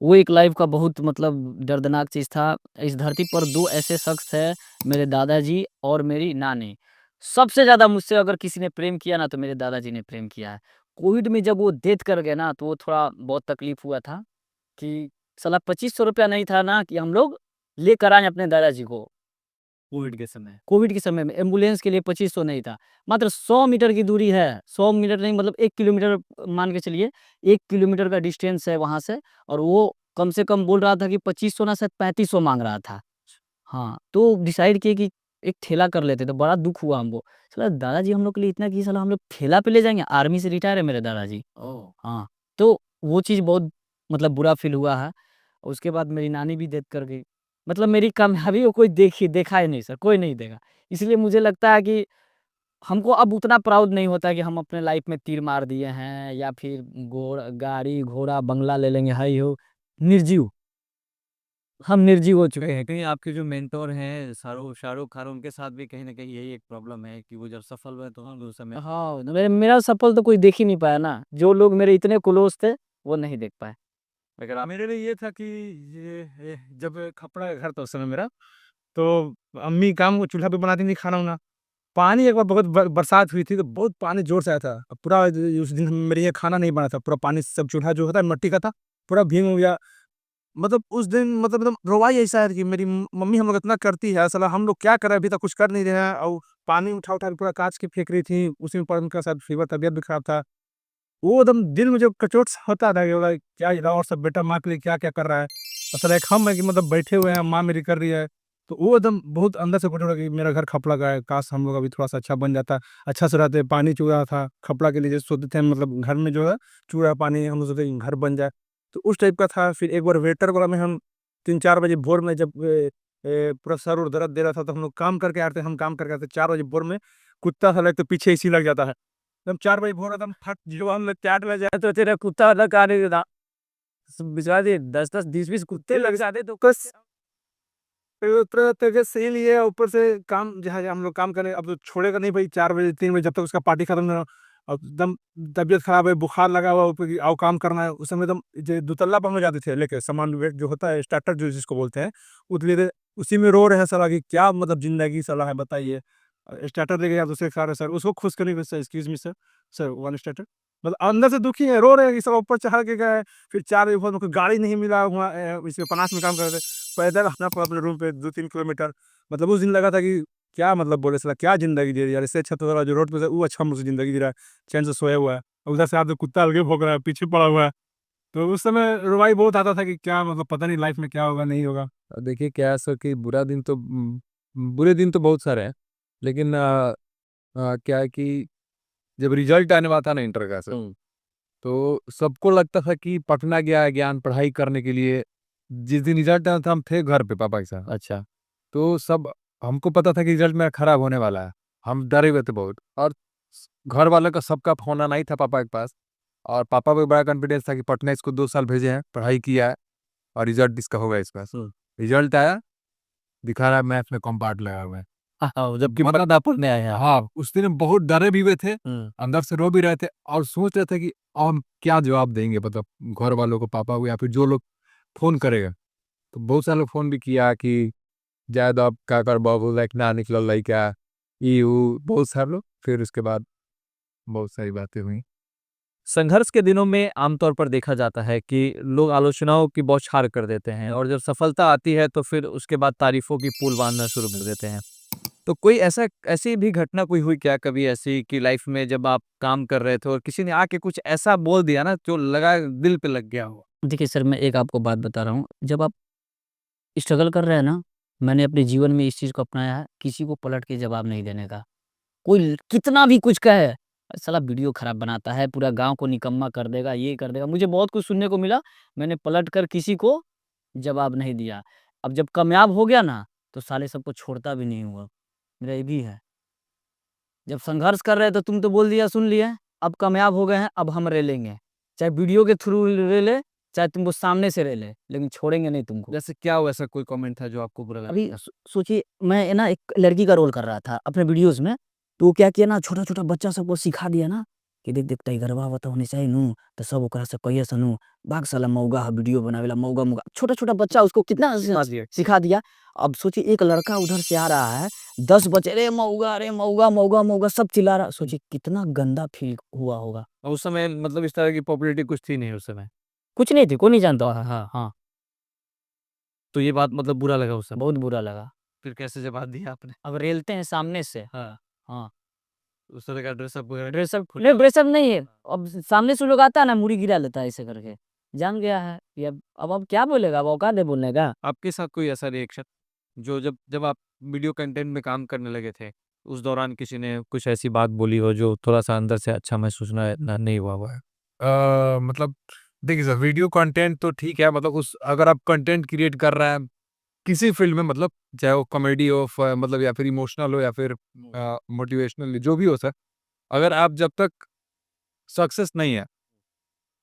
Speaker 2: वो एक लाइफ का बहुत मतलब दर्दनाक चीज़ था। इस धरती पर 2 ऐसे शख्स हैं, मेरे दादाजी और मेरी नानी। सबसे ज़्यादा मुझसे अगर किसी ने प्रेम किया ना, तो मेरे दादाजी ने प्रेम किया है। कोविड में जब वो डेथ कर गए ना, तो वो थोड़ा बहुत तकलीफ हुआ था कि साला 2500 रुपया नहीं था ना कि हम लोग लेकर आए अपने दादाजी को। कोविड के समय में एम्बुलेंस के लिए 2500 नहीं था। मात्र 100 मीटर की दूरी है, 100 मीटर नहीं मतलब 1 किलोमीटर मान के चलिए, 1 किलोमीटर का डिस्टेंस है वहाँ से, और वो कम से कम बोल रहा था कि 2500 ना शायद 3500 माँग रहा था। हाँ, तो डिसाइड किए कि एक ठेला कर लेते, तो बड़ा दुःख हुआ हमको। साला दादाजी हम लोग के लिए इतना किए, साला हम लोग ठेला पे ले जाएँगे, आर्मी से रिटायर है मेरे दादाजी। हाँ, तो वो चीज़ बहुत मतलब बुरा फ़ील हुआ है। उसके बाद मेरी नानी भी डेथ कर गई। मतलब मेरी कामयाबी को कोई देखा ही नहीं सर, कोई नहीं देखा। इसलिए मुझे लगता है कि हमको अब उतना प्राउड नहीं होता कि हम अपने लाइफ में तीर मार दिए हैं, या फिर गाड़ी, घोड़ा, बंगला ले लेंगे, हाई हो। निर्जीव, हम निर्जीव हो चुके हैं।
Speaker 4: कहीं आपके जो मेंटोर हैं शाहरुख खान, उनके साथ भी कहीं ना कहीं यही एक प्रॉब्लम है कि वो जब सफल हुए तो उस समय
Speaker 2: हाँ, मेरा सफल तो कोई देख ही नहीं पाया ना। जो लोग मेरे इतने क्लोज थे, वो नहीं देख पाए।
Speaker 3: अगर मेरे लिए ये था कि ये जब खपड़ा का घर था उस समय मेरा, तो अम्मी काम वो चूल्हा पे बनाती थी खाना वाना। पानी एक बार बहुत बरसात हुई थी, तो बहुत पानी जोर से आया था। अब पूरा उस दिन मेरे यहाँ खाना नहीं बना था, पूरा पानी सब चूल्हा जो होता है मिट्टी का था, पूरा भीग हो गया। मतलब उस दिन मतलब एकदम रोवाई ऐसा है कि मेरी मम्मी हम लोग इतना करती है, साला हम लोग क्या करें, अभी तक कुछ कर नहीं रहे हैं। और पानी उठा उठा के पूरा कांच के फेंक रही थी, उसी में पर उनका शायद फीवर, तबियत भी खराब था। वो एकदम दिल में जो कचोट सा होता था कि बोला क्या ये और सब बेटा माँ के लिए क्या क्या कर रहा है। असल एक हम है कि मतलब बैठे हुए हैं, माँ मेरी कर रही है। तो वो एकदम बहुत अंदर से कचोट कि मेरा घर खपड़ा का है, काश हम लोग अभी थोड़ा सा अच्छा बन जाता, अच्छा से रहते। पानी चू रहा था खपड़ा के लिए, जैसे सोचते थे मतलब घर में जो है चू रहा पानी, हम लोग सोचते घर बन जाए। तो उस टाइप का था। फिर एक बार वेटर वाला में हम 3-4 बजे भोर में जब पूरा सर और दर्द दे रहा था, तो हम लोग काम करके आते, हम काम करके आते 4 बजे भोर में, कुत्ता था लग तो पीछे इसी लग जाता है एकदम 4 बजे भोर एकदम फट जो हम लोग चाट में जाए,
Speaker 2: तो तेरा कुत्ता अलग आने देता, भिजवा दे 10-10, 20-20 कुत्ते लग जाते तो
Speaker 3: बस तरह तरह से लिए ऊपर से काम जहाँ हम लोग काम करें। अब तो छोड़ेगा नहीं भाई, 4 बजे 3 बजे जब तक उसका पार्टी खत्म ना हो। अब एकदम तबीयत खराब है, बुखार लगा हुआ ऊपर की, आओ काम करना है। उस समय एकदम जो दुतल्ला पर हम लोग जाते थे लेके सामान वेट जो होता है स्टार्टर जो जिसको बोलते हैं, उतने उसी में रो रहे हैं साला कि क्या मतलब जिंदगी साला है बताइए। स्टार्टर लेके या दूसरे खा रहे सर, उसको खुश करने के sir excuse me sir, sir one starter. मतलब अंदर से दुखी है, रो रहे हैं कि सब ऊपर चढ़ के गए। फिर 4 बजे भोर में कोई गाड़ी नहीं मिला, वहाँ इसमें पनास में काम कर रहे थे, पैदल अपना अपने रूम पे 2-3 किलोमीटर। मतलब उस दिन लगा था कि क्या मतलब बोले साला क्या जिंदगी दे रही यार, इससे अच्छा तो साला जो रोड पे से वो अच्छा मुझे जिंदगी दे रहा है, चैन से सोया हुआ है। और उधर से आप तो कुत्ता अलगे भौंक रहा है, पीछे पड़ा हुआ है। तो उस समय रुवाई बहुत आता था कि क्या मतलब पता नहीं लाइफ में क्या होगा नहीं होगा।
Speaker 6: देखिए क्या है सर कि बुरे दिन तो बहुत सारे हैं, लेकिन क्या है कि जब रिजल्ट आने वाला था ना इंटर का सर, तो सबको लगता था कि पटना गया है ज्ञान पढ़ाई करने के लिए। जिस दिन रिजल्ट आया था हम थे घर पे पापा के साथ।
Speaker 2: अच्छा।
Speaker 6: तो सब हमको पता था कि रिजल्ट मेरा खराब होने वाला है, हम डरे हुए थे बहुत। और घर वालों का सबका फोन आना ही था पापा के पास, और पापा पे बड़ा कॉन्फिडेंस था कि पटना इसको 2 साल भेजे हैं, पढ़ाई किया है और रिजल्ट इसका होगा इस बार। रिजल्ट आया, दिखा रहा है मैथ में कम पार्ट लगा हुआ है।
Speaker 2: हाँ, जबकि
Speaker 6: मतलब
Speaker 2: पता पढ़ने आए हैं।
Speaker 6: हाँ, उस दिन हम बहुत डरे भी हुए थे, अंदर से रो भी रहे थे, और सोच रहे थे कि अब हम क्या जवाब देंगे, मतलब घर वालों को, पापा को, या फिर जो लोग फोन करेगा। तो बहुत सारे लोग फ़ोन भी किया कि जायद अब का कर बाबू लाइक ना निकलल लइका, ई ऊ बहुत सारे लोग, फिर उसके बाद बहुत सारी बातें हुई।
Speaker 4: संघर्ष के दिनों में आमतौर पर देखा जाता है कि लोग आलोचनाओं की बौछार कर देते हैं और जब सफलता आती है तो फिर उसके बाद तारीफों की पुल बांधना शुरू कर देते हैं। तो कोई ऐसी भी घटना कोई हुई क्या कभी ऐसी कि लाइफ में जब आप काम कर रहे थे और किसी ने आके कुछ ऐसा बोल दिया ना जो लगा दिल पे लग गया हो?
Speaker 2: देखिए सर, मैं एक आपको बात बता रहा हूँ, जब आप स्ट्रगल कर रहे हैं ना, मैंने अपने जीवन में इस चीज़ को अपनाया है, किसी को पलट के जवाब नहीं देने का। कोई कितना भी कुछ कहे, साला वीडियो खराब बनाता है, पूरा गाँव को निकम्मा कर देगा, ये कर देगा। मुझे बहुत कुछ सुनने को मिला, मैंने पलट कर किसी को जवाब नहीं दिया। अब जब कामयाब हो गया ना, तो साले सबको छोड़ता भी नहीं हुआ। मेरा ये भी है। जब संघर्ष कर रहे थे तुम तो बोल दिया सुन लिए, अब कामयाब हो गए हैं, अब हम रेलेंगे। चाहे वीडियो के थ्रू रेले, चाहे तुमको सामने से रेले, लेकिन छोड़ेंगे नहीं तुमको।
Speaker 4: जैसे क्या हुआ ऐसा कोई कमेंट था जो आपको बुरा लगा?
Speaker 2: अभी सोचिए, मैं ना एक लड़की का रोल कर रहा था अपने वीडियोज़ में, तो वो क्या किया ना, छोटा-छोटा बच्चा सबको सिखा दिया ना कि देख टाइगरवा होता होने चाहिए नु, तो सब ओकरा से कहिए सनु, भाग साला मौगा ह वीडियो बनावेला मौगा-मौगा। छोटा-छोटा बच्चा उसको कितना सिखा दिया। अब सोचिए एक लड़का उधर से आ रहा है, 10 बच्चे रे मौगा, मौगा, मौगा सब चिल्ला रहा। सोचिए कितना गंदा फ़ील हुआ होगा।
Speaker 4: और उस समय मतलब इस तरह की पॉपुलैरिटी कुछ थी नहीं उस समय।
Speaker 2: कुछ नहीं थी, कोई नहीं जानता। हाँ, हाँ,
Speaker 4: तो ये बात मतलब बुरा लगा उस समय।
Speaker 2: बहुत बुरा लगा।
Speaker 4: फिर कैसे जवाब दिया आपने?
Speaker 2: अब रेलते हैं सामने से।
Speaker 4: हाँ,
Speaker 2: हाँ।
Speaker 4: उस तरह का ड्रेसअप वगैरह
Speaker 2: ड्रेसअप नहीं, ड्रेसअप नहीं है। अब सामने से लोग आता है ना, मुड़ी गिरा लेता है ऐसे करके। जान गया है कि अब क्या बोलेगा, अब औकात है बोलने का।
Speaker 4: आपके साथ कोई ऐसा रिएक्शन जो जब जब आप वीडियो कंटेंट में काम करने लगे थे, उस दौरान किसी ने कुछ ऐसी बात बोली हो जो थोड़ा-सा अंदर से अच्छा महसूस ना नहीं हुआ हुआ है?
Speaker 6: मतलब देखिए सर, वीडियो कंटेंट तो ठीक है, मतलब उस अगर आप कंटेंट क्रिएट कर रहे हैं किसी फील्ड में, मतलब चाहे वो कॉमेडी हो, मतलब या फिर इमोशनल हो या फिर मोटिवेशनल, जो भी हो सर, अगर आप जब तक सक्सेस नहीं है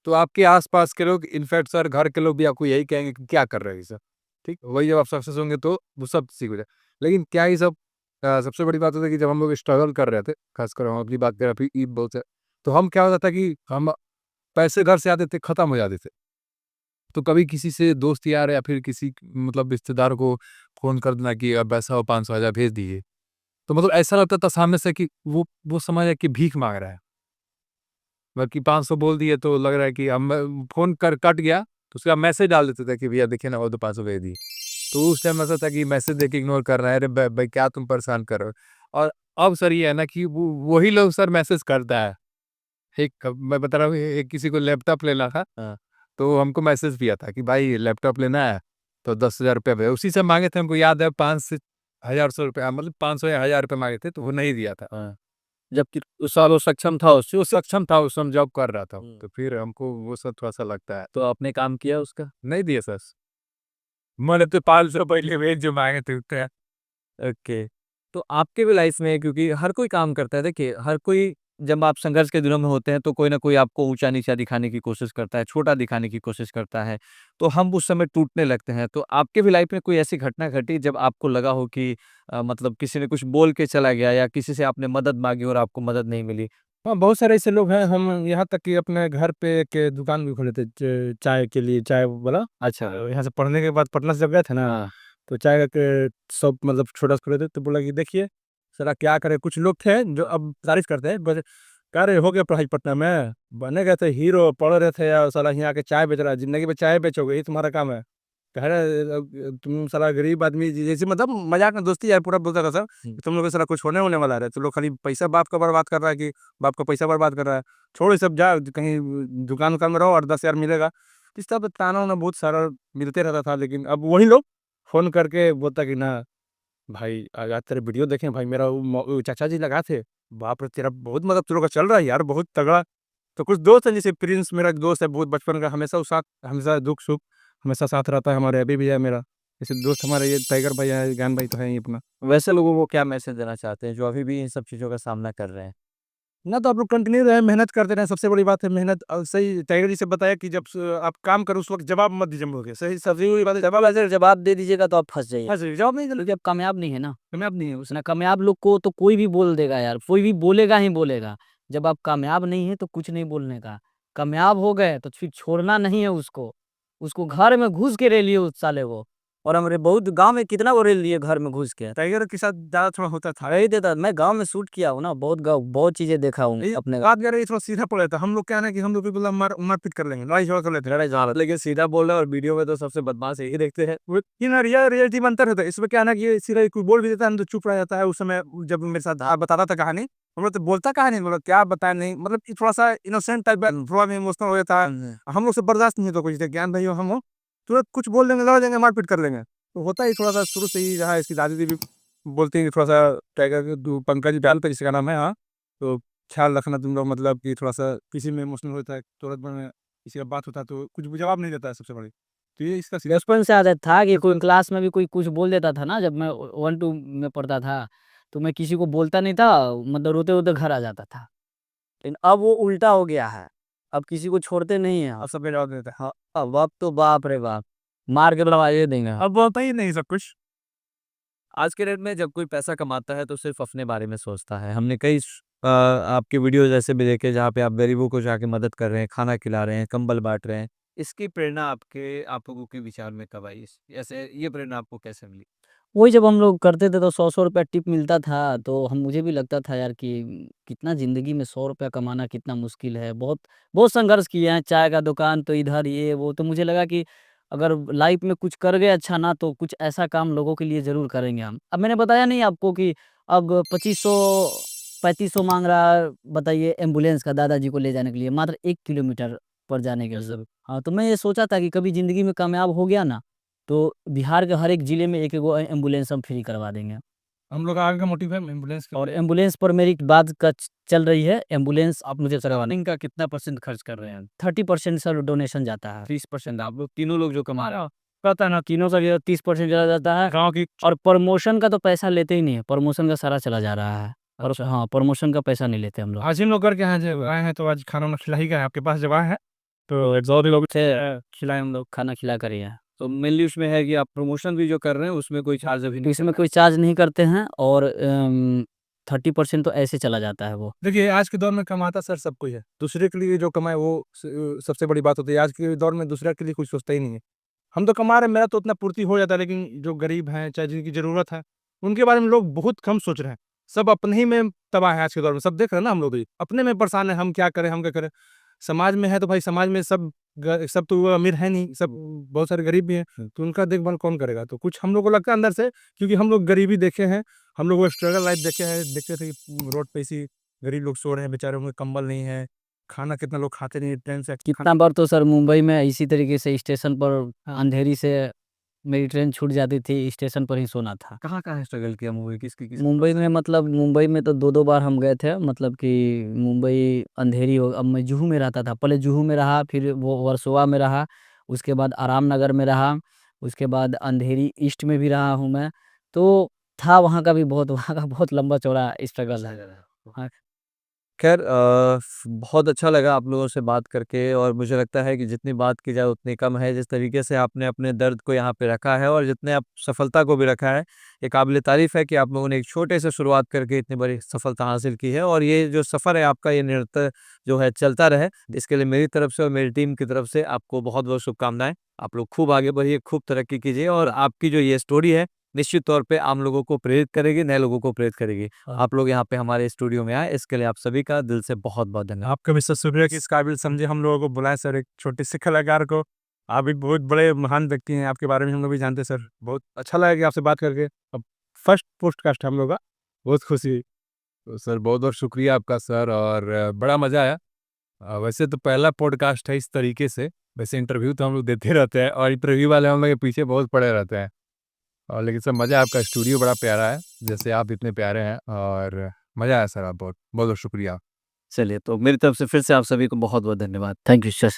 Speaker 6: तो आपके आसपास के लोग, इनफैक्ट सर घर के लोग भी आपको यही कहेंगे कि क्या कर रहे हैं ये सब, ठीक, वही जब आप सक्सेस होंगे तो वो सब सीख हो जाए। लेकिन क्या ये सब सबसे बड़ी बात होती है कि जब हम लोग स्ट्रगल कर रहे थे, खासकर हम अपनी बात करें अभी ईद बहुत से, तो हम क्या होता था कि हम पैसे घर से आते थे, खत्म हो जाते थे, तो कभी किसी से दोस्त यार या फिर किसी मतलब रिश्तेदार को फ़ोन कर देना कि अब ऐसा हो 500 हज़ार भेज दीजिए। तो मतलब ऐसा लगता था सामने से कि वो समझ रहा है कि भीख माँग रहा है। बल्कि 500 बोल दिए तो लग रहा है कि अब फ़ोन कर कट गया, तो उसके बाद मैसेज डाल देते थे कि भैया देखिए ना वो तो 500 भेज दिए। तो उस टाइम ऐसा था कि मैसेज देख के इग्नोर कर रहा है, अरे भाई क्या तुम परेशान कर रहे हो? और अब सर ये है ना कि वही लोग सर मैसेज करता है। एक मैं बता रहा हूँ, एक किसी को लैपटॉप लेना था,
Speaker 4: हाँ।
Speaker 6: तो हमको मैसेज किया था कि भाई लैपटॉप लेना है, तो 10,000 रुपया भेजो। उसी से माँगे थे, हमको याद है 5 से 1,000 रुपया, मतलब 500 या 1,000 रुपया माँगे थे, तो वो नहीं दिया था।
Speaker 4: हाँ। जबकि उस साल वो सक्षम था उससे
Speaker 6: वो सक्षम था, उस समय जॉब कर रहा था,
Speaker 4: हुँ।
Speaker 6: तो फिर हमको वो सब थोड़ा-सा लगता है।
Speaker 4: तो आपने काम किया उसका?
Speaker 6: नहीं दिए सर। मैंने तो 500 पहले भेज जो माँगे थे उतने।
Speaker 4: ओके। तो आपके भी लाइफ में क्योंकि हर कोई काम करता है, देखिए हर कोई जब आप संघर्ष के दिनों में होते हैं तो कोई ना कोई आपको ऊँचा-नीचा दिखाने की कोशिश करता है, छोटा दिखाने की कोशिश करता है, तो हम उस समय टूटने लगते हैं। तो आपके भी लाइफ में कोई ऐसी घटना घटी जब आपको लगा हो कि मतलब किसी ने कुछ बोल के चला गया या किसी से आपने मदद माँगी और आपको मदद नहीं मिली?
Speaker 3: हाँ, बहुत सारे ऐसे लोग हैं, हम यहाँ तक कि अपने घर पे एक दुकान भी खोले थे चाय के लिए, चाय वाला।
Speaker 4: अच्छा।
Speaker 3: यहाँ से पढ़ने के बाद पटना से जब गए थे ना,
Speaker 4: हाँ।
Speaker 3: तो चाय का शॉप मतलब छोटा सा खोले थे, तो बोला कि देखिए साला क्या करे, कुछ लोग थे जो अब तारीफ करते हैं, बस कह रहे हो गया पढ़ाई पटना में, बने गए थे हीरो, पढ़ रहे थे, या साला यहाँ आके चाय बेच रहा है, जिंदगी में चाय बेचोगे, ये तुम्हारा काम है। कह रहे तुम साला गरीब आदमी जैसे, मतलब मजाक में दोस्ती यार पूरा बोलता था सर,
Speaker 4: हुँ।
Speaker 3: कि तुम लोग को साला कुछ होने वाला है, तो लोग खाली पैसा बाप का बर्बाद कर रहा है, कि बाप का पैसा बर्बाद कर रहा है, छोड़ ये सब, जा कहीं दुकान उकान में रहो और 10,000 मिलेगा। इस तरह ताना वाना बहुत सारा मिलते रहता था, लेकिन अब वही लोग फोन करके बोलता कि ना भाई आज तेरे वीडियो देखे भाई, मेरा वो चाचा जी लगा थे, बाप रे तेरा बहुत मतलब तुम लोग का चल रहा है यार, बहुत तगड़ा। तो कुछ दोस्त हैं, जैसे प्रिंस मेरा एक दोस्त है बहुत बचपन का, हमेशा वो साथ, हमेशा दुख सुख हमेशा साथ रहता है, हमारे अभी भी है मेरा। जैसे दोस्त हमारे ये टाइगर भाई है, ज्ञान भाई तो है ही अपना।
Speaker 4: वैसे लोगों को क्या मैसेज देना चाहते हैं जो अभी भी इन सब चीज़ों का सामना कर रहे हैं?
Speaker 3: ना तो आप लोग कंटिन्यू रहे, मेहनत करते रहें, सबसे बड़ी बात है मेहनत। और सही टाइगर जी से बताया कि जब आप काम करो उस वक्त जवाब मत दीजिए मुझे, सही सबसे बड़ी बात है,
Speaker 2: जवाब ऐसे जवाब दे दीजिएगा तो आप फँस जाइए।
Speaker 3: हाँ सर, जवाब नहीं दिया,
Speaker 2: क्योंकि आप कामयाब नहीं है ना।
Speaker 3: कामयाब नहीं है उसने।
Speaker 2: ना कामयाब लोग को तो कोई भी बोल देगा यार, कोई भी बोलेगा ही बोलेगा। जब आप कामयाब नहीं हैं तो कुछ नहीं बोलने का। कामयाब हो गए तो फिर छोड़ना नहीं है उसको। उसको घर में घुस के रह लिए उस साले वो। और हमारे बहुत गांव में कितना वो रेल लिए घर में घुस के
Speaker 3: टाइगर के साथ ज़्यादा थोड़ा होता था।
Speaker 2: रही देता। मैं गांव में शूट किया हूँ ना, बहुत गाँव बहुत चीजें देखा हूँ
Speaker 3: ये
Speaker 2: अपने
Speaker 3: बात कर रहे थोड़ा सीधा पड़ जाता। हम लोग क्या है ना कि हम लोग भी मतलब मारपीट कर लेंगे, लड़ाई झगड़ा कर लेते हैं।
Speaker 4: लड़ाई झगड़ा, लेकिन सीधा बोल रहे हैं और वीडियो में तो सबसे बदमाश यही देखते हैं।
Speaker 3: लेकिन रियलिटी में अंतर होता है। इसमें क्या है ना कि सीधा कोई बोल भी देता है ना तो चुप रह जाता है। उस समय जब मेरे साथ बताता था कहानी, हम लोग तो बोलता कहानी, मतलब क्या बताया नहीं, मतलब कि थोड़ा सा इनोसेंट टाइप, थोड़ा भी इमोशनल हो जाता है। हम लोग से बर्दाश्त नहीं होता कुछ, ज्ञान भाई हो हम हो, तुरंत कुछ बोल देंगे, लड़ देंगे, मारपीट कर लेंगे। तो होता ही थोड़ा सा शुरू से ही रहा। इसकी दादी भी बोलती है कि थोड़ा सा टाइगर पंकज डाल पे जिसका नाम है, हाँ, तो ख्याल रखना तुम लोग, मतलब कि थोड़ा सा किसी में इमोशनल होता है, तुरंत में किसी का बात होता है तो कुछ जवाब नहीं देता है सबसे बड़ी। तो ये इसका सीरियस
Speaker 2: बचपन से आदत था कि कोई क्लास में भी कोई कुछ बोल देता था ना, जब मैं 1-2 में पढ़ता था, तो मैं किसी को बोलता नहीं था, मतलब रोते रोते घर आ जाता था। लेकिन अब वो उल्टा हो गया है, अब किसी को छोड़ते नहीं है।
Speaker 3: अब सब जवाब देता है।
Speaker 2: हाँ, अब तो बाप रे बाप, मार के दरवाजे देंगे।
Speaker 3: अब बोलता ही नहीं सब कुछ।
Speaker 4: आज के डेट में जब कोई पैसा कमाता है तो सिर्फ अपने बारे में सोचता है। हमने कई आपके वीडियोज ऐसे भी देखे जहाँ पे आप गरीबों को जाके मदद कर रहे हैं, खाना खिला रहे हैं, कंबल बांट रहे हैं। इसकी प्रेरणा आप लोगों के विचार में कब आई? ऐसे ये प्रेरणा आपको कैसे मिली?
Speaker 2: वही जब हम लोग करते थे तो 100-100 रुपया टिप मिलता था, तो हम मुझे भी लगता था यार कि कितना ज़िंदगी में 100 रुपया कमाना कितना मुश्किल है। बहुत बहुत संघर्ष किए हैं, चाय का दुकान तो इधर ये वो, तो मुझे लगा कि अगर लाइफ में कुछ कर गए अच्छा ना, तो कुछ ऐसा काम लोगों के लिए ज़रूर करेंगे हम। अब मैंने बताया नहीं आपको कि अब 2500 3500 माँग रहा है, बताइए एम्बुलेंस का दादाजी को ले जाने के लिए, मात्र 1 किलोमीटर पर जाने के लिए। हाँ, तो मैं ये सोचा था कि कभी ज़िंदगी में कामयाब हो गया ना, तो बिहार के हर एक जिले में एक एगो एम्बुलेंस हम फ्री करवा देंगे।
Speaker 3: हम लोग का आगे का मोटिव है एम्बुलेंस का।
Speaker 2: और एम्बुलेंस पर मेरी बात चल रही है, एम्बुलेंस आप मुझे करवाने
Speaker 4: रनिंग का कितना % खर्च कर रहे हैं?
Speaker 2: 30% सर डोनेशन जाता है।
Speaker 4: 30% आप लोग तीनों लोग जो कमा रहे हैं।
Speaker 2: पता ना तीनों का जो 30% चला जाता है।
Speaker 3: गाँव की
Speaker 2: और प्रमोशन का तो पैसा लेते ही नहीं है, प्रमोशन का सारा चला जा रहा है। और
Speaker 4: अच्छा।
Speaker 2: हाँ, प्रमोशन का पैसा नहीं लेते हम लोग।
Speaker 3: आज हम लोग करके आए हैं तो आज खाना वाना खिला ही गए। आपके पास जब आए हैं तो एक और भी लोग
Speaker 2: से खिलाए हम लोग, खाना खिला कर ही है।
Speaker 4: तो मेनली उसमें है कि आप प्रमोशन भी जो कर रहे हैं उसमें कोई चार्ज अभी
Speaker 2: तो
Speaker 4: नहीं
Speaker 2: इसमें कोई चार्ज नहीं करते हैं, और 30% तो ऐसे चला जाता है वो।
Speaker 3: देखिए, आज के दौर में कमाता सर सब कोई है। दूसरे के लिए जो कमाए वो सबसे बड़ी बात होती है। आज के दौर में दूसरे के लिए कुछ सोचता ही नहीं है। हम तो कमा रहे हैं, मेरा तो उतना पूर्ति हो जाता है, लेकिन जो गरीब हैं, चाहे जिनकी ज़रूरत है, उनके बारे में लोग बहुत कम सोच रहे हैं। सब अपने ही में तबाह है आज के दौर में। सब देख रहे हैं ना हम लोग भी, अपने में परेशान हैं, हम क्या करें, हम क्या करें? समाज में है तो भाई समाज में सब तो अमीर है नहीं, सब बहुत सारे गरीब भी हैं, तो उनका देखभाल कौन करेगा? तो कुछ हम लोग को लगता है अंदर से, क्योंकि हम लोग गरीबी देखे हैं, हम लोग वो स्ट्रगल लाइफ देखे हैं, देखते थे कि रोड पे ऐसी गरीब लोग सो रहे हैं, बेचारे उन्हें कंबल नहीं है, खाना कितना लोग खाते नहीं, ट्रेन से
Speaker 2: कितना बार तो सर मुंबई में इसी तरीके से स्टेशन पर अंधेरी से मेरी ट्रेन छूट जाती थी, स्टेशन पर ही सोना था।
Speaker 4: कहाँ स्ट्रगल किया मूवी किसकी
Speaker 2: मुंबई में, मतलब मुंबई में तो 2-2 बार हम गए थे, मतलब कि मुंबई अंधेरी हो। अब मैं जुहू में रहता था, पहले जुहू में रहा, फिर वो वर्सोवा में रहा, उसके बाद आराम नगर में रहा, उसके बाद अंधेरी ईस्ट में भी रहा हूँ मैं। तो था वहाँ का भी बहुत, वहाँ का बहुत लंबा चौड़ा स्ट्रगल है। हाँ।
Speaker 4: खैर बहुत अच्छा लगा आप लोगों से बात करके, और मुझे लगता है कि जितनी बात की जाए उतनी कम है। जिस तरीके से आपने अपने दर्द को यहाँ पे रखा है और जितने आप सफलता को भी रखा है, ये काबिल तारीफ़ है कि आप लोगों ने एक छोटे से शुरुआत करके इतनी बड़ी सफलता हासिल की है। और ये जो सफ़र है आपका, ये निरंतर जो है चलता रहे। इसके लिए मेरी तरफ से और मेरी टीम की तरफ से आपको बहुत बहुत शुभकामनाएं। आप लोग खूब आगे बढ़िए, खूब तरक्की कीजिए, और आपकी जो ये स्टोरी है निश्चित तौर पे आम लोगों को प्रेरित करेगी, नए लोगों को प्रेरित करेगी। आप लोग यहाँ पे हमारे स्टूडियो में आए, इसके लिए आप सभी का दिल से बहुत बहुत धन्यवाद।
Speaker 3: आपका भी सर शुक्रिया कि इस काबिल समझे हम लोगों को बुलाए सर, एक छोटी सी कलाकार को। आप भी बहुत बड़े महान व्यक्ति हैं, आपके बारे में हम लोग भी जानते हैं सर। बहुत अच्छा लगा कि आपसे बात करके। अब फर्स्ट पोडकास्ट हम लोग का, बहुत खुशी हुई।
Speaker 6: तो सर बहुत बहुत शुक्रिया आपका सर, और बड़ा मज़ा आया। वैसे तो पहला पॉडकास्ट है इस तरीके से। वैसे इंटरव्यू तो हम लोग देते रहते हैं और इंटरव्यू वाले हम लोग के पीछे बहुत पड़े रहते हैं, और लेकिन सर मज़ा, आपका स्टूडियो बड़ा प्यारा है, जैसे आप इतने प्यारे हैं, और मज़ा आया सर। आप बहुत बहुत शुक्रिया।
Speaker 4: चलिए, तो मेरी तरफ से फिर से आप सभी को बहुत बहुत धन्यवाद।
Speaker 2: Thank you sir.